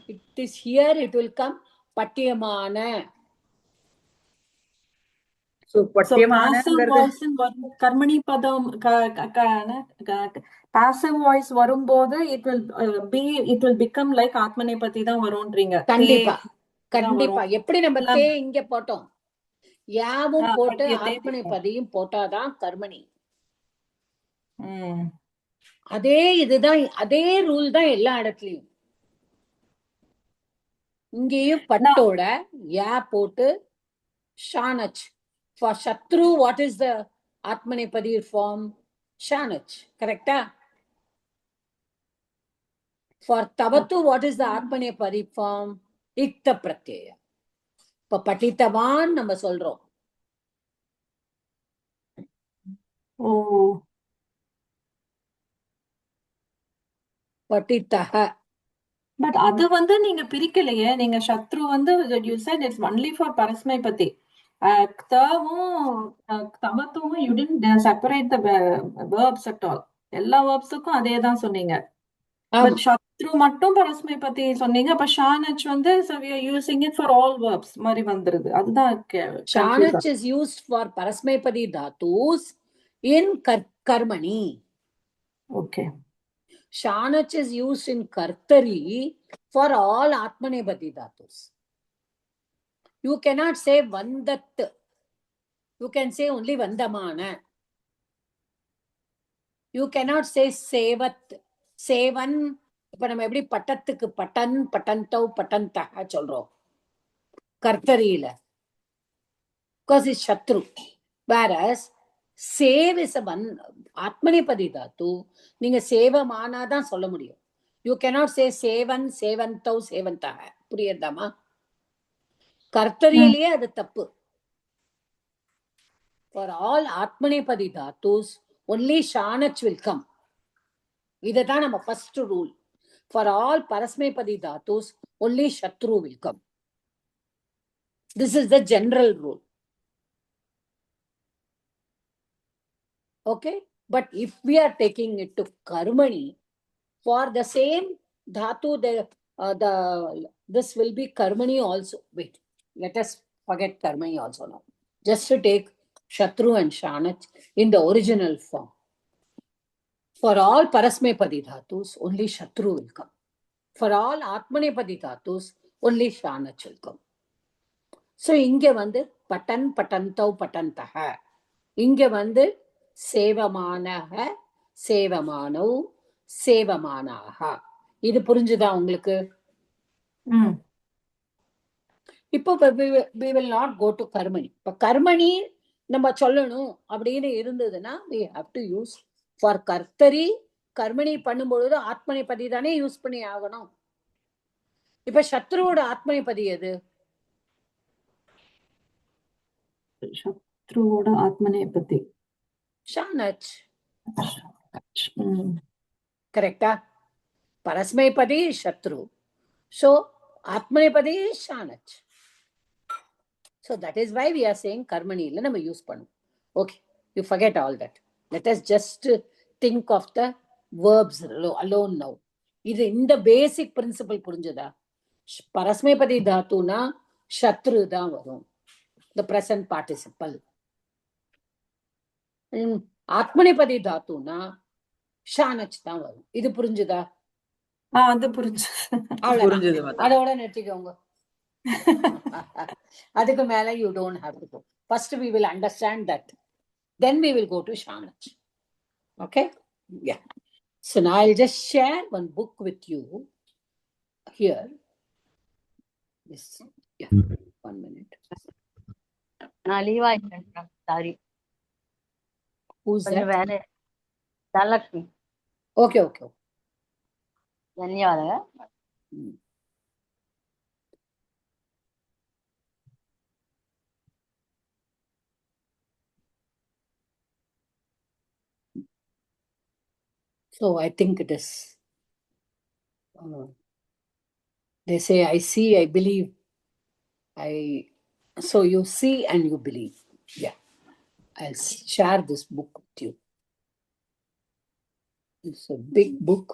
[SPEAKER 1] It is here it will come patyamana.
[SPEAKER 3] So
[SPEAKER 4] So passive
[SPEAKER 3] பட்டியமானங்கிறது
[SPEAKER 4] voice கர்மணி பதம் passive voice வரும்போது it will become like ஆத்மநேபதி தான் வரும்ன்றீங்க.
[SPEAKER 1] கண்டிப்பா
[SPEAKER 4] தே
[SPEAKER 1] கண்டிப்பா.
[SPEAKER 4] வரும்.
[SPEAKER 1] எப்படி நம்ம
[SPEAKER 4] எல்லாம்
[SPEAKER 1] தே இங்க போட்டோம், யாவும் போட்டு
[SPEAKER 4] பட்டியத்தே
[SPEAKER 1] ஆத்மநேபதியும் போட்டாதான் கர்மணி.
[SPEAKER 4] ம்.
[SPEAKER 1] அதே இதுதான், அதே ரூல் தான் எல்லா இடத்துலயும். இங்கேயும் பட்டோட யா போட்டு ஷானச். For Shatru, what is the Atmanepadi form? Shanach. Correct? For Tavatu, what is the Atmanepadi form? Ikta Pratyaya. இப்ப பட்டித்தவான் நம்ம சொல்றோம்.
[SPEAKER 4] ஓ.
[SPEAKER 1] பட்டித்தஹ.
[SPEAKER 4] பட் அது வந்து நீங்க பிரிக்கலையே. நீங்க சத்ரு வந்து you said it's only for பரஸ்மைபதி. தவும் தமத்துவும் you didn't separate the verbs at all. எல்லா verbsக்கும் அதே தான் சொன்னீங்க. பட் சத்ரு மட்டும் பரஸ்மைபதி சொன்னீங்க. அப்ப ஷானச் வந்து so we are using it for all verbs மாதிரி வந்துருது. அதுதான்
[SPEAKER 1] Shanach is used for Parasmaipadi dhatus in Karmani.
[SPEAKER 4] Okay.
[SPEAKER 1] Shanach is used in Kartari for all Atmanepadi dhatus. You cannot say Vandat. You can say only Vandamana. You cannot say Sevat. Sevan. இப்ப நம்ம எப்படி பட்டத்துக்கு button, பட்டந்தௌ, பட்டந்தஹ சொல்றோம் கர்த்தரியில. Because it's Shatru. Whereas save is a one Atmanepadi dhatu. நீங்க சேவமானாதான் சொல்ல முடியும். You cannot say சேவன், சேவந்தௌ, சேவந்தஹ. புரியுதாமா? கர்த்தரியிலேயே அது தப்பு. For all Atmanepadi dhatus, only Shanach will come. இதுதான் நம்ம first rule. For all Parasmaipadi dhatus, only Shatru will come. This is the general rule. Okay? But if we are taking it to Karmani, for the same dhatu, the this will be Karmani also. Wait, let us forget Karmani also now. Just to take Shatru and Shanach in the original form. For all Parasmepadi dhatus, only Shatru will come. For all Atmanepadi dhatus, only Shanach will come. So, inge vandu patan patantau patantaha. Inge vandu sevamanaha, sevamanau, sevamanaha. இது புரிஞ்சுதா உங்களுக்கு? இப்போ we will not go to கர்மணி. இப்போ கர்மணி நம்ம சொல்லணும் அப்படின்னு இருந்ததுன்னா we have to use for கர்த்தரி. கர்மணி பண்ணும்பொழுது ஆத்மநேபதி தானே யூஸ் பண்ணி ஆகணும். இப்ப சத்ருவோட ஆத்மநேபதி எது?
[SPEAKER 4] சத்ருவோட ஆத்மநேபதி
[SPEAKER 1] ஷானச். கரெக்டா? பரஸ்மைபதி சத்ரு. So ஆத்மநேபதி ஷானச். So that is why we are saying karmani illa nama use pannum. Okay, you forget all that. Let us just think of the verbs alone now. Idu in the basic principle purinjada. Parasmepadi dhatu na shatru da varum. The present participle. Atmanepadi dhatu na shanach da varum. Idu purinjada?
[SPEAKER 4] அது புரிஞ்சு.
[SPEAKER 3] புரிஞ்சது மாதா.
[SPEAKER 1] அதோட நிறுத்திக்கோங்க. அதுக்கு மேல you don't have to go. First we will understand that. Then we will go to Shanach. Okay? Yeah. So now I'll just share one book with you here. Yes. Yeah. 1 minute.
[SPEAKER 6] நான் leave ஆயிட்டேன். Sorry.
[SPEAKER 1] Who's that?
[SPEAKER 6] வேலை Dhanalakshmi.
[SPEAKER 1] Okay, okay.
[SPEAKER 6] ಧನ್ಯವಾದ.
[SPEAKER 1] So I think it is, they say, I see, I believe. So you see and you believe. Yeah. I'll share this book with you. It's a big book.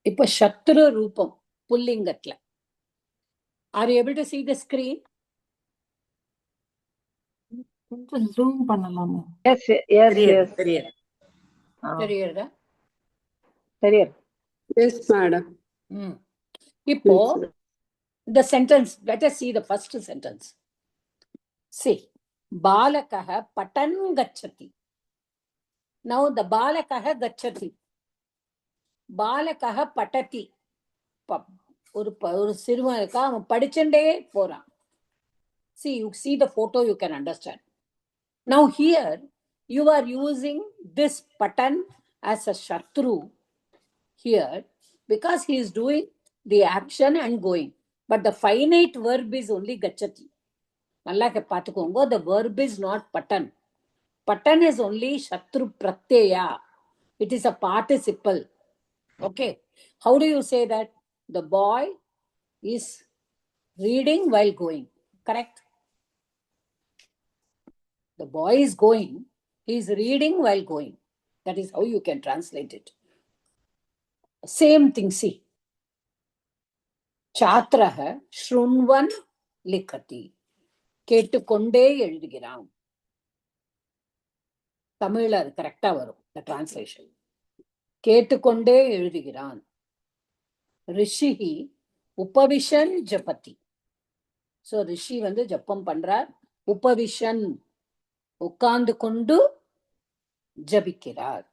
[SPEAKER 1] இப்ப சத்ரு ரூபம் புல்லிங்கத்துல. Are you able to see the screen?
[SPEAKER 4] கொஞ்சம் zoom பண்ணலாமா?
[SPEAKER 5] Yes, yes, yes.
[SPEAKER 1] தெரியுதா?
[SPEAKER 5] தெரியுது. Yes, madam.
[SPEAKER 1] இப்போ the sentence, let us see the first sentence. See, balakaha patan gacchati. Now the balakaha gacchati. பாலகஹ பட்டதி. ஒரு சிறுவன் இருக்கா, அவன் படிச்சுட்டே போறான். See, you see the photo, you can understand. Now here you are using this patan as a shatru here because he is doing the action and going, but the finite verb is only gachati. நல்லா பாத்துக்கோங்க, the verb is not patan. Patan is only shatru pratyaya. It is a participle. Okay, how do you say that? The boy is reading while going, correct? The boy is going, he is reading while going. That is how you can translate it. Same thing, see. Chatraha shrunvan likhati. கேட்டுக்கொண்டே எழுதுகிறான். தமிழ்ல அது கரெக்டா வரும், the translation. கேட்டுக்கொண்டே எழுதுகிறான். ரிஷிஹி உபவிஷன் ஜபதி. So ரிஷி ஜப்பம் பண்றார். உபவிஷன் உட்கார்ந்து கொண்டு ஜபிக்கிறார்.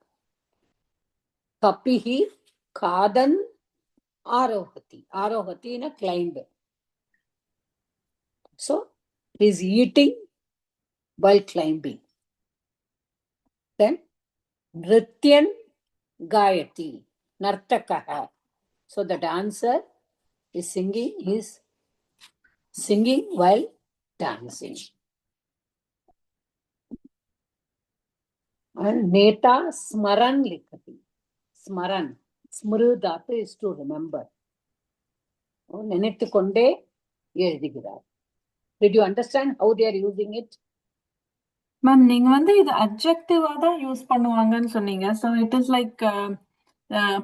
[SPEAKER 1] கபிஹி காதன் ஆரோகதி. ஆரோகத்தின climb. So he is eating while climbing. Then nrityan gayati. Nartakaha. So the dancer is singing, is singing while dancing. And neta smaran likhati. Smaran. Smru dhatu is to remember. நினைத்து கொண்டே எழுதுகிறார். Did you understand how they are using it?
[SPEAKER 4] Ma'am, நீங்க இது அட்ஜெக்டிவா தான் use பண்ணுவாங்கன்னு சொன்னீங்க. So it is like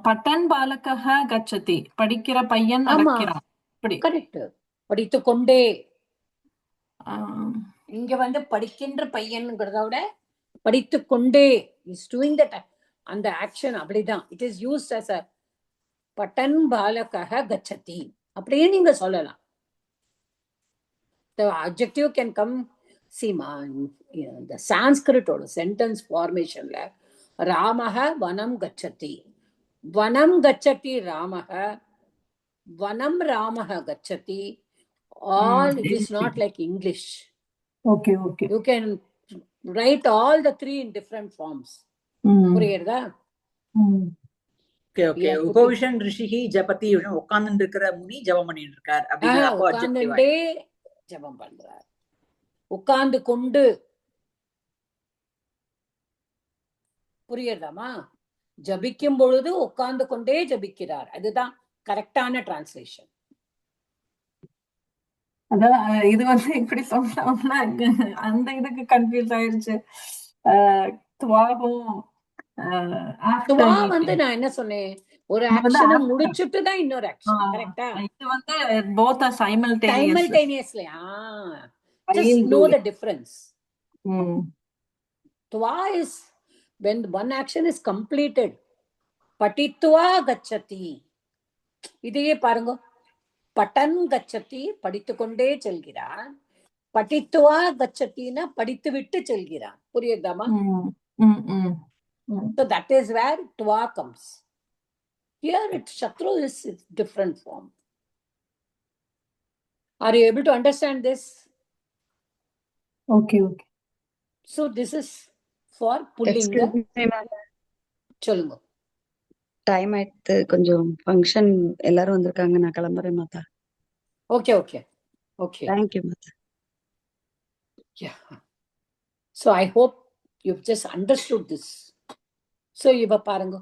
[SPEAKER 4] பட்டன் பாலகः கச்சதி, படிக்கிற பையன்
[SPEAKER 1] ஆமா
[SPEAKER 4] நடக்கிறான். இப்படி.
[SPEAKER 1] கரெக்ட். படித்து கொண்டே,
[SPEAKER 4] ஆஹ்,
[SPEAKER 1] இங்க வந்து படிக்கின்ற பையன்ங்கிறத விட படித்து கொண்டே இஸ் டூயிங் தட், அந்த ஆக்ஷன் அப்படிதான். It is used as a பட்டன் பாலகः கச்சதி அப்படியே நீங்க சொல்லலாம். The adjective can come, see the Sanskrit or sentence formation la Ramaha vanam gacchati, vanam gacchati Ramaha, vanam Ramaha gacchati. All it is not like English.
[SPEAKER 4] okay, okay.
[SPEAKER 1] You can write all the three in different forms. புரியுறதா?
[SPEAKER 3] Okay okay. உபவிஷன் ரிஷிஹி ஜபதி, உட்கார்ந்து இருக்கிற முனி ஜபம் பண்ணிட்டு இருக்கார் அப்படிங்கிற அப்போ adjective
[SPEAKER 1] உட்கார்ந்துட்டே ஜபம் பண்றார், உட்கார்ந்து கொண்டு. புரியுறதாமா? ஜபிக்கும் பொழுது உட்கார்ந்து கொண்டே ஜபிக்கிறார், அதுதான் கரெக்டான டிரான்ஸ்லேஷன்.
[SPEAKER 4] அதான் இது வந்து இப்படி சொன்னோம்னா அந்த இதுக்கு கன்ஃபியூஸ் ஆயிருச்சு. துவாகும்
[SPEAKER 1] துவா வந்து நான் என்ன சொன்னேன், ஒரு ஆக்ஷனை முடிச்சுட்டு தான் இன்னொரு ஆக்ஷன். கரெக்டா?
[SPEAKER 4] இது வந்து both are simultaneous.
[SPEAKER 1] Simultaneously. Just know the difference. Tva is when one action is completed. Patitva gacchati. இதையே பாருங்க. பட்டன் கச்சதி, படித்து கொண்டே செல்கிறான். படித்துவா கச்சத்தினா படித்து விட்டு செல்கிறான். புரியுதாமா? So that is where tva comes. Here Shatru is different form. Are you able to understand this?
[SPEAKER 4] Okay, okay.
[SPEAKER 1] So this is for pullinga. சொல்லுங்க.
[SPEAKER 7] டைம் ஆயிடுத்து, கொஞ்சம் ஃபங்க்ஷன் எல்லாரும் வந்திருக்காங்க, நான் கிளம்புறேன் மாதா.
[SPEAKER 1] Okay, okay, okay.
[SPEAKER 7] Thank you Mata.
[SPEAKER 1] Yeah. So I hope you've just understood this. So iva parunga.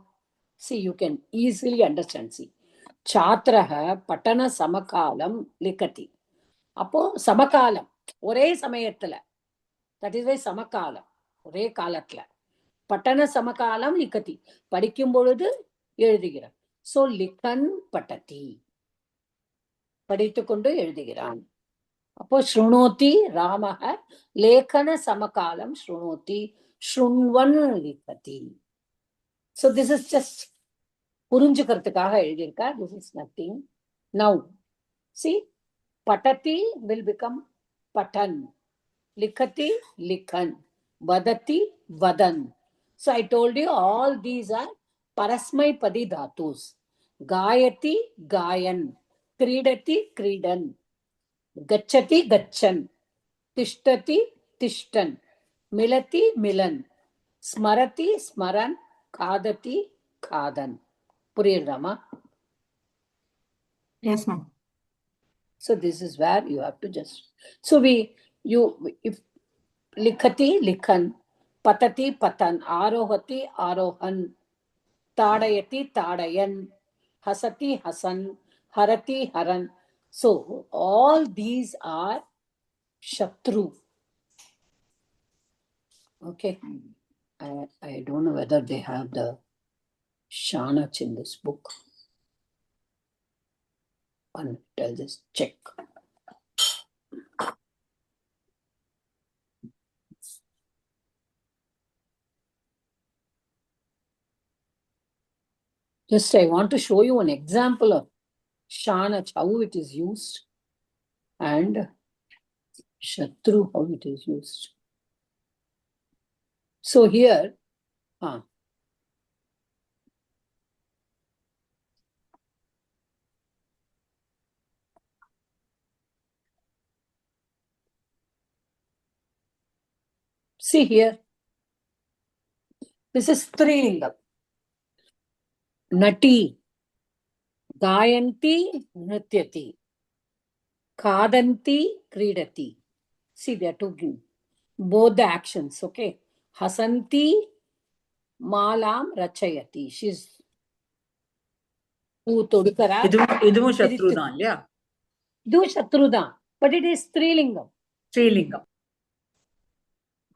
[SPEAKER 1] See, you can easily understand. See, Chatraha patana samakalam likati. அப்போ சமகாலம், ஒரே சமயத்துல, that is why சமகாலம், ஒரே காலத்துல. பட்டன சமகாலம் லிக்கதி, படிக்கும் பொழுது எழுதுகிறான். சோ லிக்கன் பட்டதி, படித்து கொண்டு எழுதுகிறான். அப்போ ஸ்ருணோதி ராமஹ லேகன சமகாலம் ஸ்ருணோதி ஸ்ருண்வன் லிக்கதி. So this is just புரிஞ்சுக்கிறதுக்காக எழுதியிருக்கார். This is nothing. Now see, patati will become patan, likati likhan, vadati vadan. So I told you all these are parasmaipadi dhatus. Gayati gayan, kridati kridan, gacchati gacchan, tishtati tishtan, milati milan, smarati smaran, khadati khadan. புரியுதாமா?
[SPEAKER 4] Yes, ma'am.
[SPEAKER 1] So this is where you have to just, so if likhati likhan, patati patan, arohati arohan, tadayati tadayan, hasati hasan, harati haran. So all these are Shatru. Okay. I don't know whether they have the Shanach in this book. And I'll just check. Just I want to show you an example of Shanach, how it is used, and Shatru, how it is used. So here, see here, this is Strilingam. Nati, Gayanti, Nrityati, Khadanti, Kridati. See, they are talking both the actions, okay? Hasanti, Malam, Rachayati. She's
[SPEAKER 3] இதுவும் சத்ரு தான் இல்லையா?
[SPEAKER 1] இதுவும் சத்ரு தான், but it is Strilingam.
[SPEAKER 3] ஸ்ரீலிங்கம்.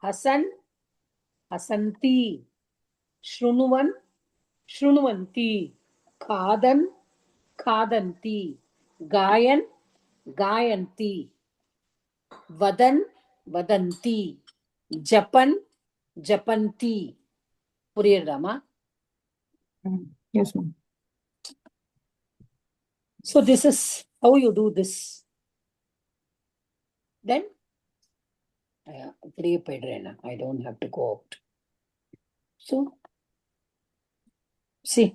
[SPEAKER 1] Hasan, Hasanti, Shrunuvan, Shrunvanti. Khadan, khadanti. Gayan, gayanti. Vadan, vadanti. Japan, japanti. புரியுதாமா?
[SPEAKER 4] Yes, ma'am.
[SPEAKER 1] So this is how you do this. Then அப்படியே போயிடுறேன். I don't have to go out. So see,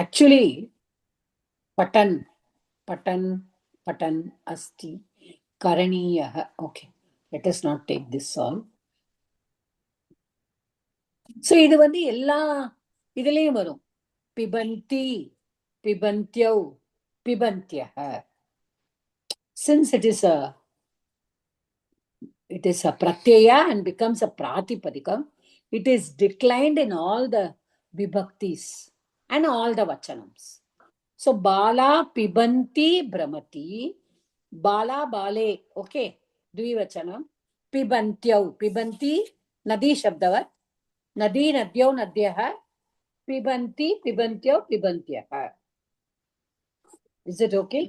[SPEAKER 1] actually patan, patan, patan asti karaniyah. Okay, let us not take this all. So இது வந்து எல்லா இதுலயும் வரும். பிபந்தி, பிபந்த்யௌ, பிபந்த்யஹ. Since it is a pratyaya and becomes a pratipadikam, it is declined in all the vibhaktis and all the vachanams. So bala pibanti brahmati, bala bale, okay, dvivachanam, pibantyau, pibanti nadi shabdavat, nadi nadyau nadyaha, pibanti pibantyau pibantyaha. Is it okay?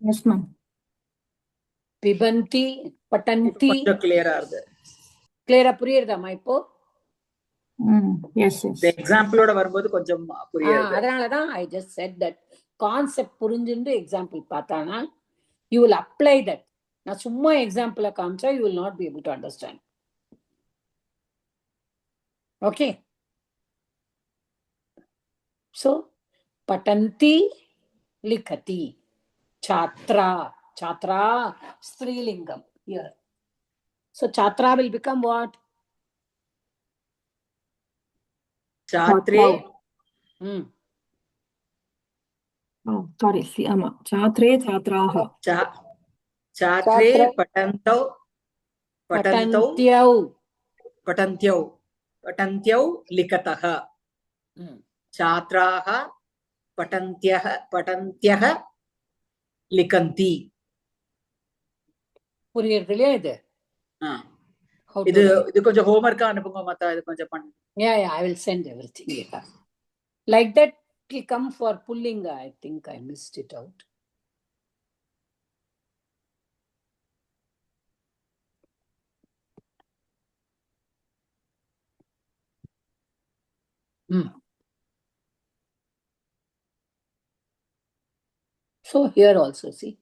[SPEAKER 4] Yes, ma'am.
[SPEAKER 1] பிபந்தி பட்டந்தி
[SPEAKER 3] கொஞ்சம் கிளியரா இருக்கு.
[SPEAKER 1] கிளியரா புரியுறதாமா இப்போ?
[SPEAKER 4] Yes, yes.
[SPEAKER 3] இந்த எக்ஸாம்பிளோட வரும்போது கொஞ்சம் புரியாது.
[SPEAKER 1] அதனாலதான் I just said that concept புரிஞ்சுட்டு எக்ஸாம்பிள் பார்த்தானா you will apply that. நான் சும்மா எக்ஸாம்பிள காமிச்சா you will not be able to understand. Okay. So பட்டந்தி லிகதி. Chatra, chatra, strilingam here. So chatra will become what?
[SPEAKER 3] சாத்ரே.
[SPEAKER 4] Oh, sorry. See, ama. Chatre, chatraha.
[SPEAKER 3] சாத்ரே பட்டந்தௌ, பட்டந்தௌ,
[SPEAKER 1] பட்டந்த்யௌ,
[SPEAKER 3] பட்டந்த்யௌ, பட்டந்த்யௌ லிகதஹ. छात्राः पठन्त्यः लिखन्ति.
[SPEAKER 1] புரியுறது இல்லையா இது?
[SPEAKER 3] இது கொஞ்சம் ஹோம்வொர்க்கா அனுப்புங்க மத்த இது கொஞ்சம் பண்ணு.
[SPEAKER 1] Yeah, I will send everything. Yeah. Like that it will come for pulling. I think I missed it out. So here also see,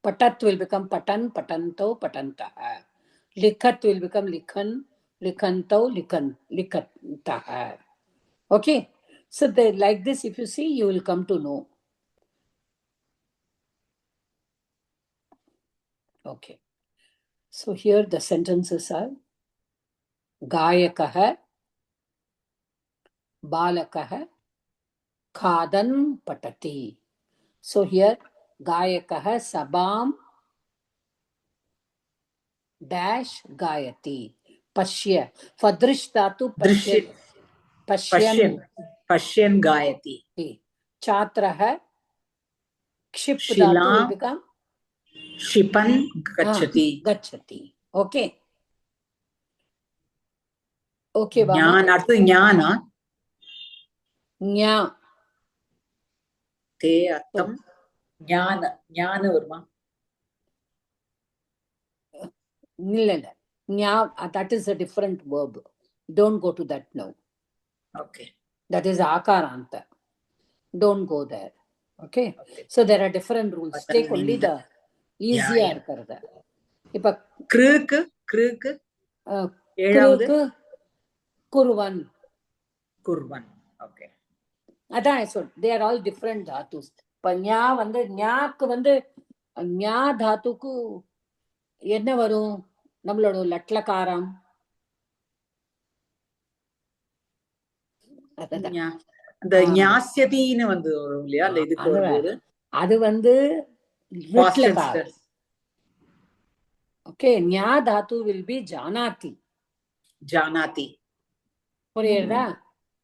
[SPEAKER 1] patat will become patan, patanto, patantah. Likhat will become likhan, likhanto, likantah. Okay. So like this, if you see, you will come to know. Okay. So here the sentences are Gayakah, Balakah, Khadan patati. So here Gayakah sabam dash gayati. Pashya. Fadrish dhatu pashyan.
[SPEAKER 3] Pashyan gayati.
[SPEAKER 1] Chatraha kship dhatu will become
[SPEAKER 3] Shipan gachati.
[SPEAKER 1] Gachati. Okay. Okay, Vama.
[SPEAKER 3] Jnana, அடுத்து ஞானா.
[SPEAKER 1] ஞா.
[SPEAKER 3] தே அர்த்தம் ஞான. ஞான வருமா?
[SPEAKER 1] இல்ல. ஞா, that is a different verb. Don't go to that now.
[SPEAKER 3] Okay.
[SPEAKER 1] That is akaranta. Don't go there. Okay. So there are different rules. Take only the easier இருக்கிறத. இப்ப
[SPEAKER 3] கிருக்கு ஏழாவது
[SPEAKER 1] குருவன்.
[SPEAKER 3] குர்வன். Okay.
[SPEAKER 1] அதான் சொல். They are all different dhatus. இப்ப ஞா வந்து ஞாக்கு வந்து ஞா தாத்துக்கு என்ன வரும்? நம்மளோட லட்லகாரம்.
[SPEAKER 3] அந்த ஞாஸ்யதின்னு வந்து வரும் இல்லையா? அந்த இதுக்கு வரும்போது
[SPEAKER 1] அது வந்து லட்லகாரம். Okay, ஞா தாத்து will be ஜானாதி.
[SPEAKER 3] ஜானாதி.
[SPEAKER 1] புரியுதா?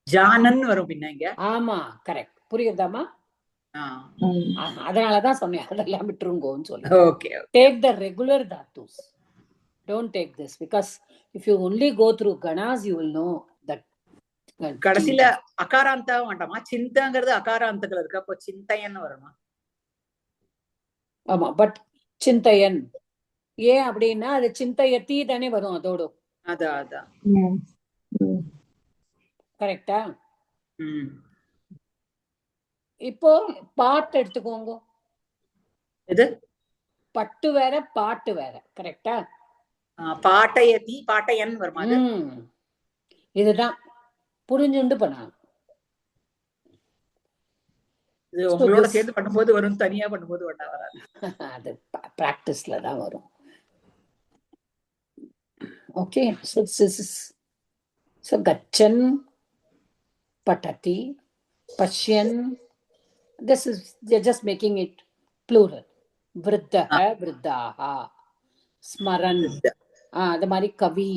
[SPEAKER 3] ஜானன் வரும் பின்னங்க.
[SPEAKER 1] ஆமா, கரெக்ட். புரியுதாமா? அதனாலதான் சொன்னேன் அதெல்லாம் விட்டுருங்கோன்னு சொல்லி.
[SPEAKER 3] Okay.
[SPEAKER 1] Take the regular dhatus. Don't take this because If you only go through ganas, you will know that.
[SPEAKER 3] கடைசியில அகாராந்தாவும் வேண்டாமா? சிந்தாங்கிறது அகாராந்தத்துல இருக்கு, அப்போ சிந்தையன்னு வருமா?
[SPEAKER 1] ஆமா, பட் சிந்தையன் ஏன் அப்படின்னா அது சிந்தையத்தி தானே வரும் அதோட.
[SPEAKER 3] அதான்
[SPEAKER 1] கரெக்டா? இப்போ பாட்டு எடுத்துக்கோங்க.
[SPEAKER 3] இது
[SPEAKER 1] பட்டு வேற பாட்டு வேற. கரெக்டா?
[SPEAKER 3] பாட்டையத்தி பாட்டையன் வருமா?
[SPEAKER 1] இதுதான் புரிஞ்சுண்டு பண்ணாங்க.
[SPEAKER 3] இது உங்களோட சேர்ந்து பண்ணும்போது வரும், தனியா பண்ணும்போது வராது.
[SPEAKER 1] அது பிராக்டிஸ்ல தான் வரும். Okay, so gachan, patati, pashyan. This is, they're just making it plural. Vriddha, vriddaha, smaran. The mari kavi,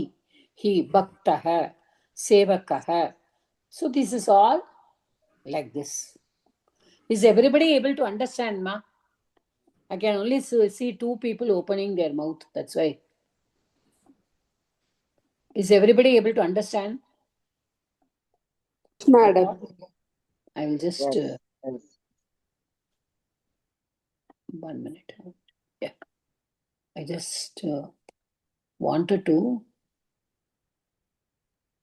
[SPEAKER 1] he, bhaktah, sevakah. So this is all like this. Is everybody able to understand, ma? I can only see two people opening their mouth. That's why. Is everybody able to understand?
[SPEAKER 5] Madam.
[SPEAKER 1] I will just 1 minute. Yeah, I just wanted to.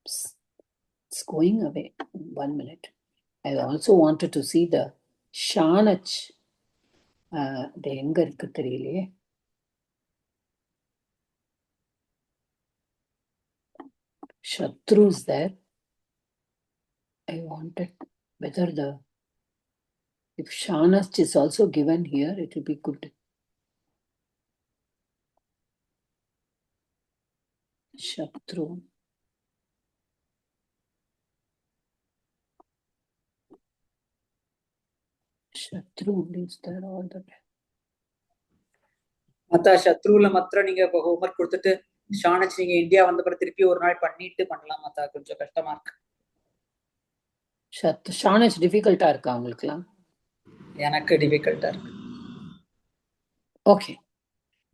[SPEAKER 1] It's going away. 1 minute. I also wanted to see the Shanach. The எங்க இருக்கு தெரியலையே. Shatru's there. I wanted whether if Shanach is also given here, it will be good. Shatru. Shatru is there all the time.
[SPEAKER 3] மத்த சத்ருல மாத்திரம் நீங்க இப்போ homework கொடுத்துட்டு ஷானச் நீங்க India வந்த பிறகு திருப்பி ஒரு நாள் பண்ணிட்டு பண்ணலாம். மத்தா கொஞ்சம் கஷ்டமா இருக்கு.
[SPEAKER 1] ஷானச் டிஃபிகல்ட்டா இருக்கா உங்களுக்குலாம்?
[SPEAKER 3] எனக்கு டிஃபிகல்ட்டா இருக்கு.
[SPEAKER 1] Okay,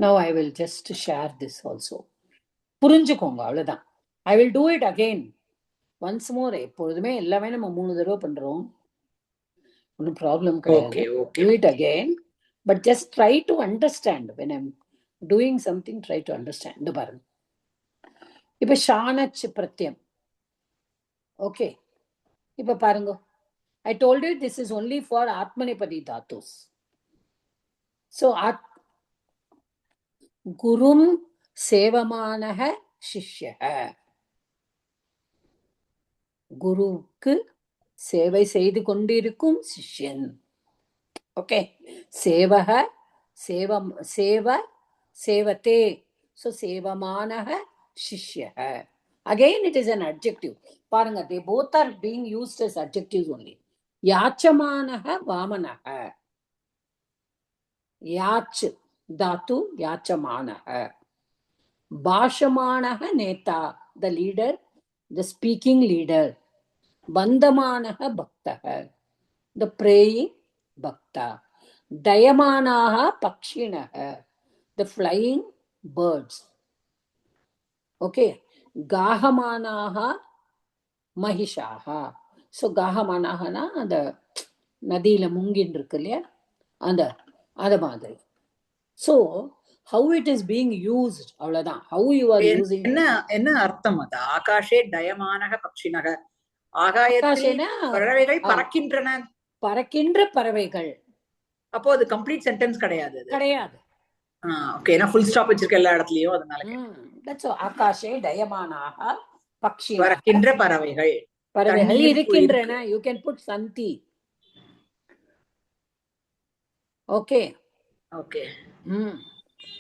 [SPEAKER 1] now I will just share this also. புரிஞ்சுக்கோங்க, அவ்வளவுதான். I will do it again once more. எப்பொழுதுமே எல்லாமே நம்ம 3 தடவை பண்றோம், ஒன்றும் ப்ராப்ளம் கிடையாது. Do it again, but just try to understand. When I'm doing something, try to understand. இந்த பாருங்க, இப்ப ஷானச் பிரத்யம். ஓகே, இப்ப பாருங்க, I told you this is only for Atmanepadi Dhatus. So Gurum Sevamanaha Shishyaha. குருவுக்கு சேவை செய்து கொண்டிருக்கும் சிஷ்யன். Okay, சேவக Salem Seva சேவத்தே. So சேவமானக சிஷ்யக. Again it is an adjective. பாருங்க, they both are being used as adjectives only. யாச்சமானக வாமனக. யாச் Tattva யாச்சமானக. பாஷமானக Netha, the leader, the speaking leader. Vandamanaha bhaktaha, the praying bhakta. Dayamanaha pakshinaha, the flying birds. Okay, gahamanaha mahishaha. So gahamanaha na அந்த நதியில முங்கின்னு இருக்கு இல்லையா, அந்த மாதிரி. So how it is being used, அவ்வளவுதான். How you are using.
[SPEAKER 3] என்ன அர்த்தம் அது? ஆகாஷே டயமானக பக்ஷினக, ஆகாயத்தில் பறவைகள் பறக்கின்றன.
[SPEAKER 1] பறக்கின்ற பறவைகள்.
[SPEAKER 3] அப்போ அது கம்ப்ளீட் சென்டென்ஸ் கிடையாது.
[SPEAKER 1] கிடையாது.
[SPEAKER 3] ஓகே, நான் ஃபுல் ஸ்டாப் வச்சிருக்க எல்லா இடத்துலயும், அதனால
[SPEAKER 1] தட்ஸ் ஆகாஷே டயமானாக பக்ஷி,
[SPEAKER 3] பறக்கின்ற பறவைகள்.
[SPEAKER 1] பறவைகள் இருக்கின்றன. யூ கேன் புட் சந்தி. Okay
[SPEAKER 3] okay.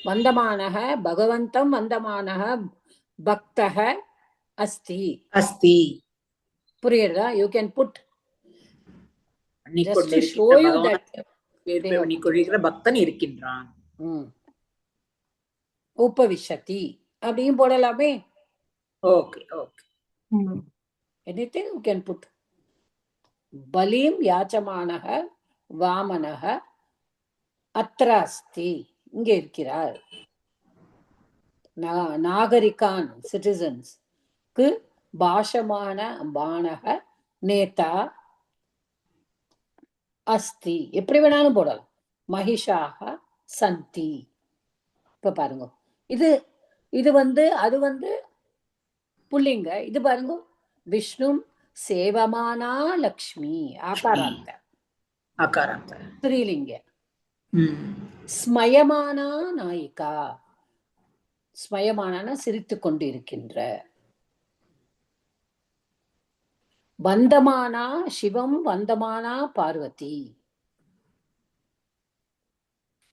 [SPEAKER 1] வந்தமானக பகவந்தம், வந்தமானக பக்தக அஸ்தி.
[SPEAKER 3] அஸ்தி
[SPEAKER 1] புரியுறதா? You can put just to show you that
[SPEAKER 3] பக்தன் இருக்கின்றான்.
[SPEAKER 1] உபவிஷதி அப்படியும் போடலாமே.
[SPEAKER 3] Okay okay.
[SPEAKER 1] anything you can put. பலிம் யாச்சமானக வாமனக அத்ர அஸ்தி, இங்கே இருக்கிறார். நாகரிகான் சிட்டிசன்ஸ்க்கு பாஷமான பானக நேதா அஸ்தி, எப்படி வேணாலும் போடலாம். மகிஷாக சந்தி. இப்ப பாருங்க, இது இது அது புல்லிங்க. இது பாருங்க, விஷ்ணு சேவமானா லக்ஷ்மி ஆகாராந்த
[SPEAKER 3] ஆகாராந்த
[SPEAKER 1] ஸ்திரீலிங்க. ஸ்மயமானா நாயிகா, ஸ்மயமானா சிரித்து கொண்டு இருக்கின்ற. வந்தமானா சிவம், வந்தமானா பார்வதி,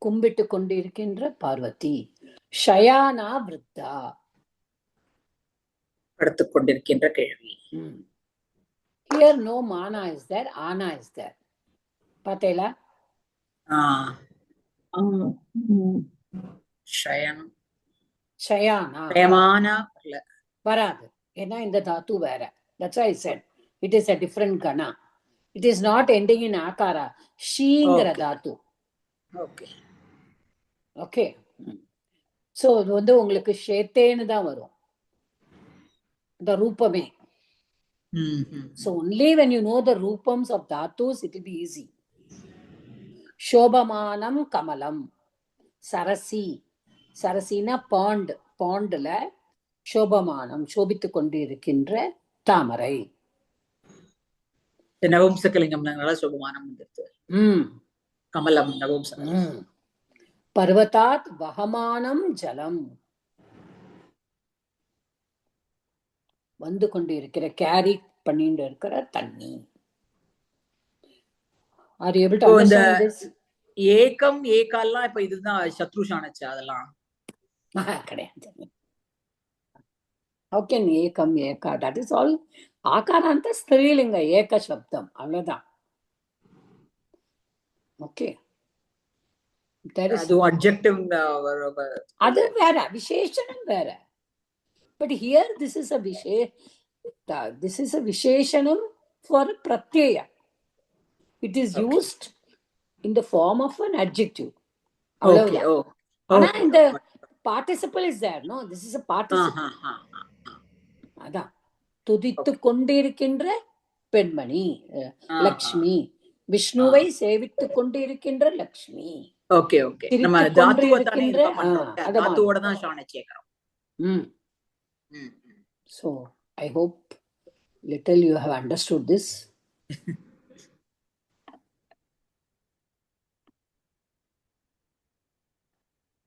[SPEAKER 1] கும்பிட்டு கொண்டு இருக்கின்ற பார்வதி. ஷயானா விருத்தா,
[SPEAKER 3] படுத்துக் கொண்டிருக்கின்ற கேள்வி.
[SPEAKER 1] Here no mana is there, ana is there. பார்த்தேலா?
[SPEAKER 3] ஷயனம்
[SPEAKER 1] Shayana
[SPEAKER 3] ஷயமானா
[SPEAKER 1] வராது, ஏன்னா இந்த தாத்து வேற. That's why I said it is a different gana. It is not ending in akara. ஷீங்கிற Tattva.
[SPEAKER 3] Okay
[SPEAKER 1] okay. So இது உங்களுக்கு ஷேத்தேன்னு தான் வரும் இந்த ரூபமே. So only when you know the rupams of dhatus, it will be easy. Shobhamanam kamalam. Sarasi. Sarasina pond. Pondல shobhamanam. சோபித்து கொண்டு இருக்கின்ற தாமரை.
[SPEAKER 3] நவம்சகலிங்கம் நல்லா சோபமானம் வந்துருது. கமலம் நவம்சகலிங்கம்.
[SPEAKER 1] பர்வதாத் வஹமானம் ஜலம். வந்து கொண்டு இருக்கிற, கேரி பண்ணிட்டு இருக்கிற தண்ணி. Are you able to understand this?
[SPEAKER 3] ஏகம் ஏகால்லாம் இப்ப இதுதான் சத்ரு ஷானச்சு அதெல்லாம்
[SPEAKER 1] கிடையாது. How can Ekam Eka? That is all ஆகாராந்த ஸ்திரீலிங்க ஏக சப்தம், அவ்வளவுதான். ஓகே,
[SPEAKER 3] அது அட்ஜெக்டிவ்
[SPEAKER 1] அது வேற, விசேஷணம் வேற. But here this is a visheshanam for pratyaya. It is used in the form of an adjective.
[SPEAKER 3] Okay.
[SPEAKER 1] In the participle is there, no? This is a participle. அதான் துதித்து கொண்டிருக்கின்ற பெண்மணி லக்ஷ்மி, விஷ்ணுவை சேவித்து கொண்டிருக்கின்ற லக்ஷ்மி.
[SPEAKER 3] ஓகே ஓகே, நம்ம தாத்துவோட தான் ஷானச்சு கேக்குறோம். So
[SPEAKER 1] I hope little you have understood this.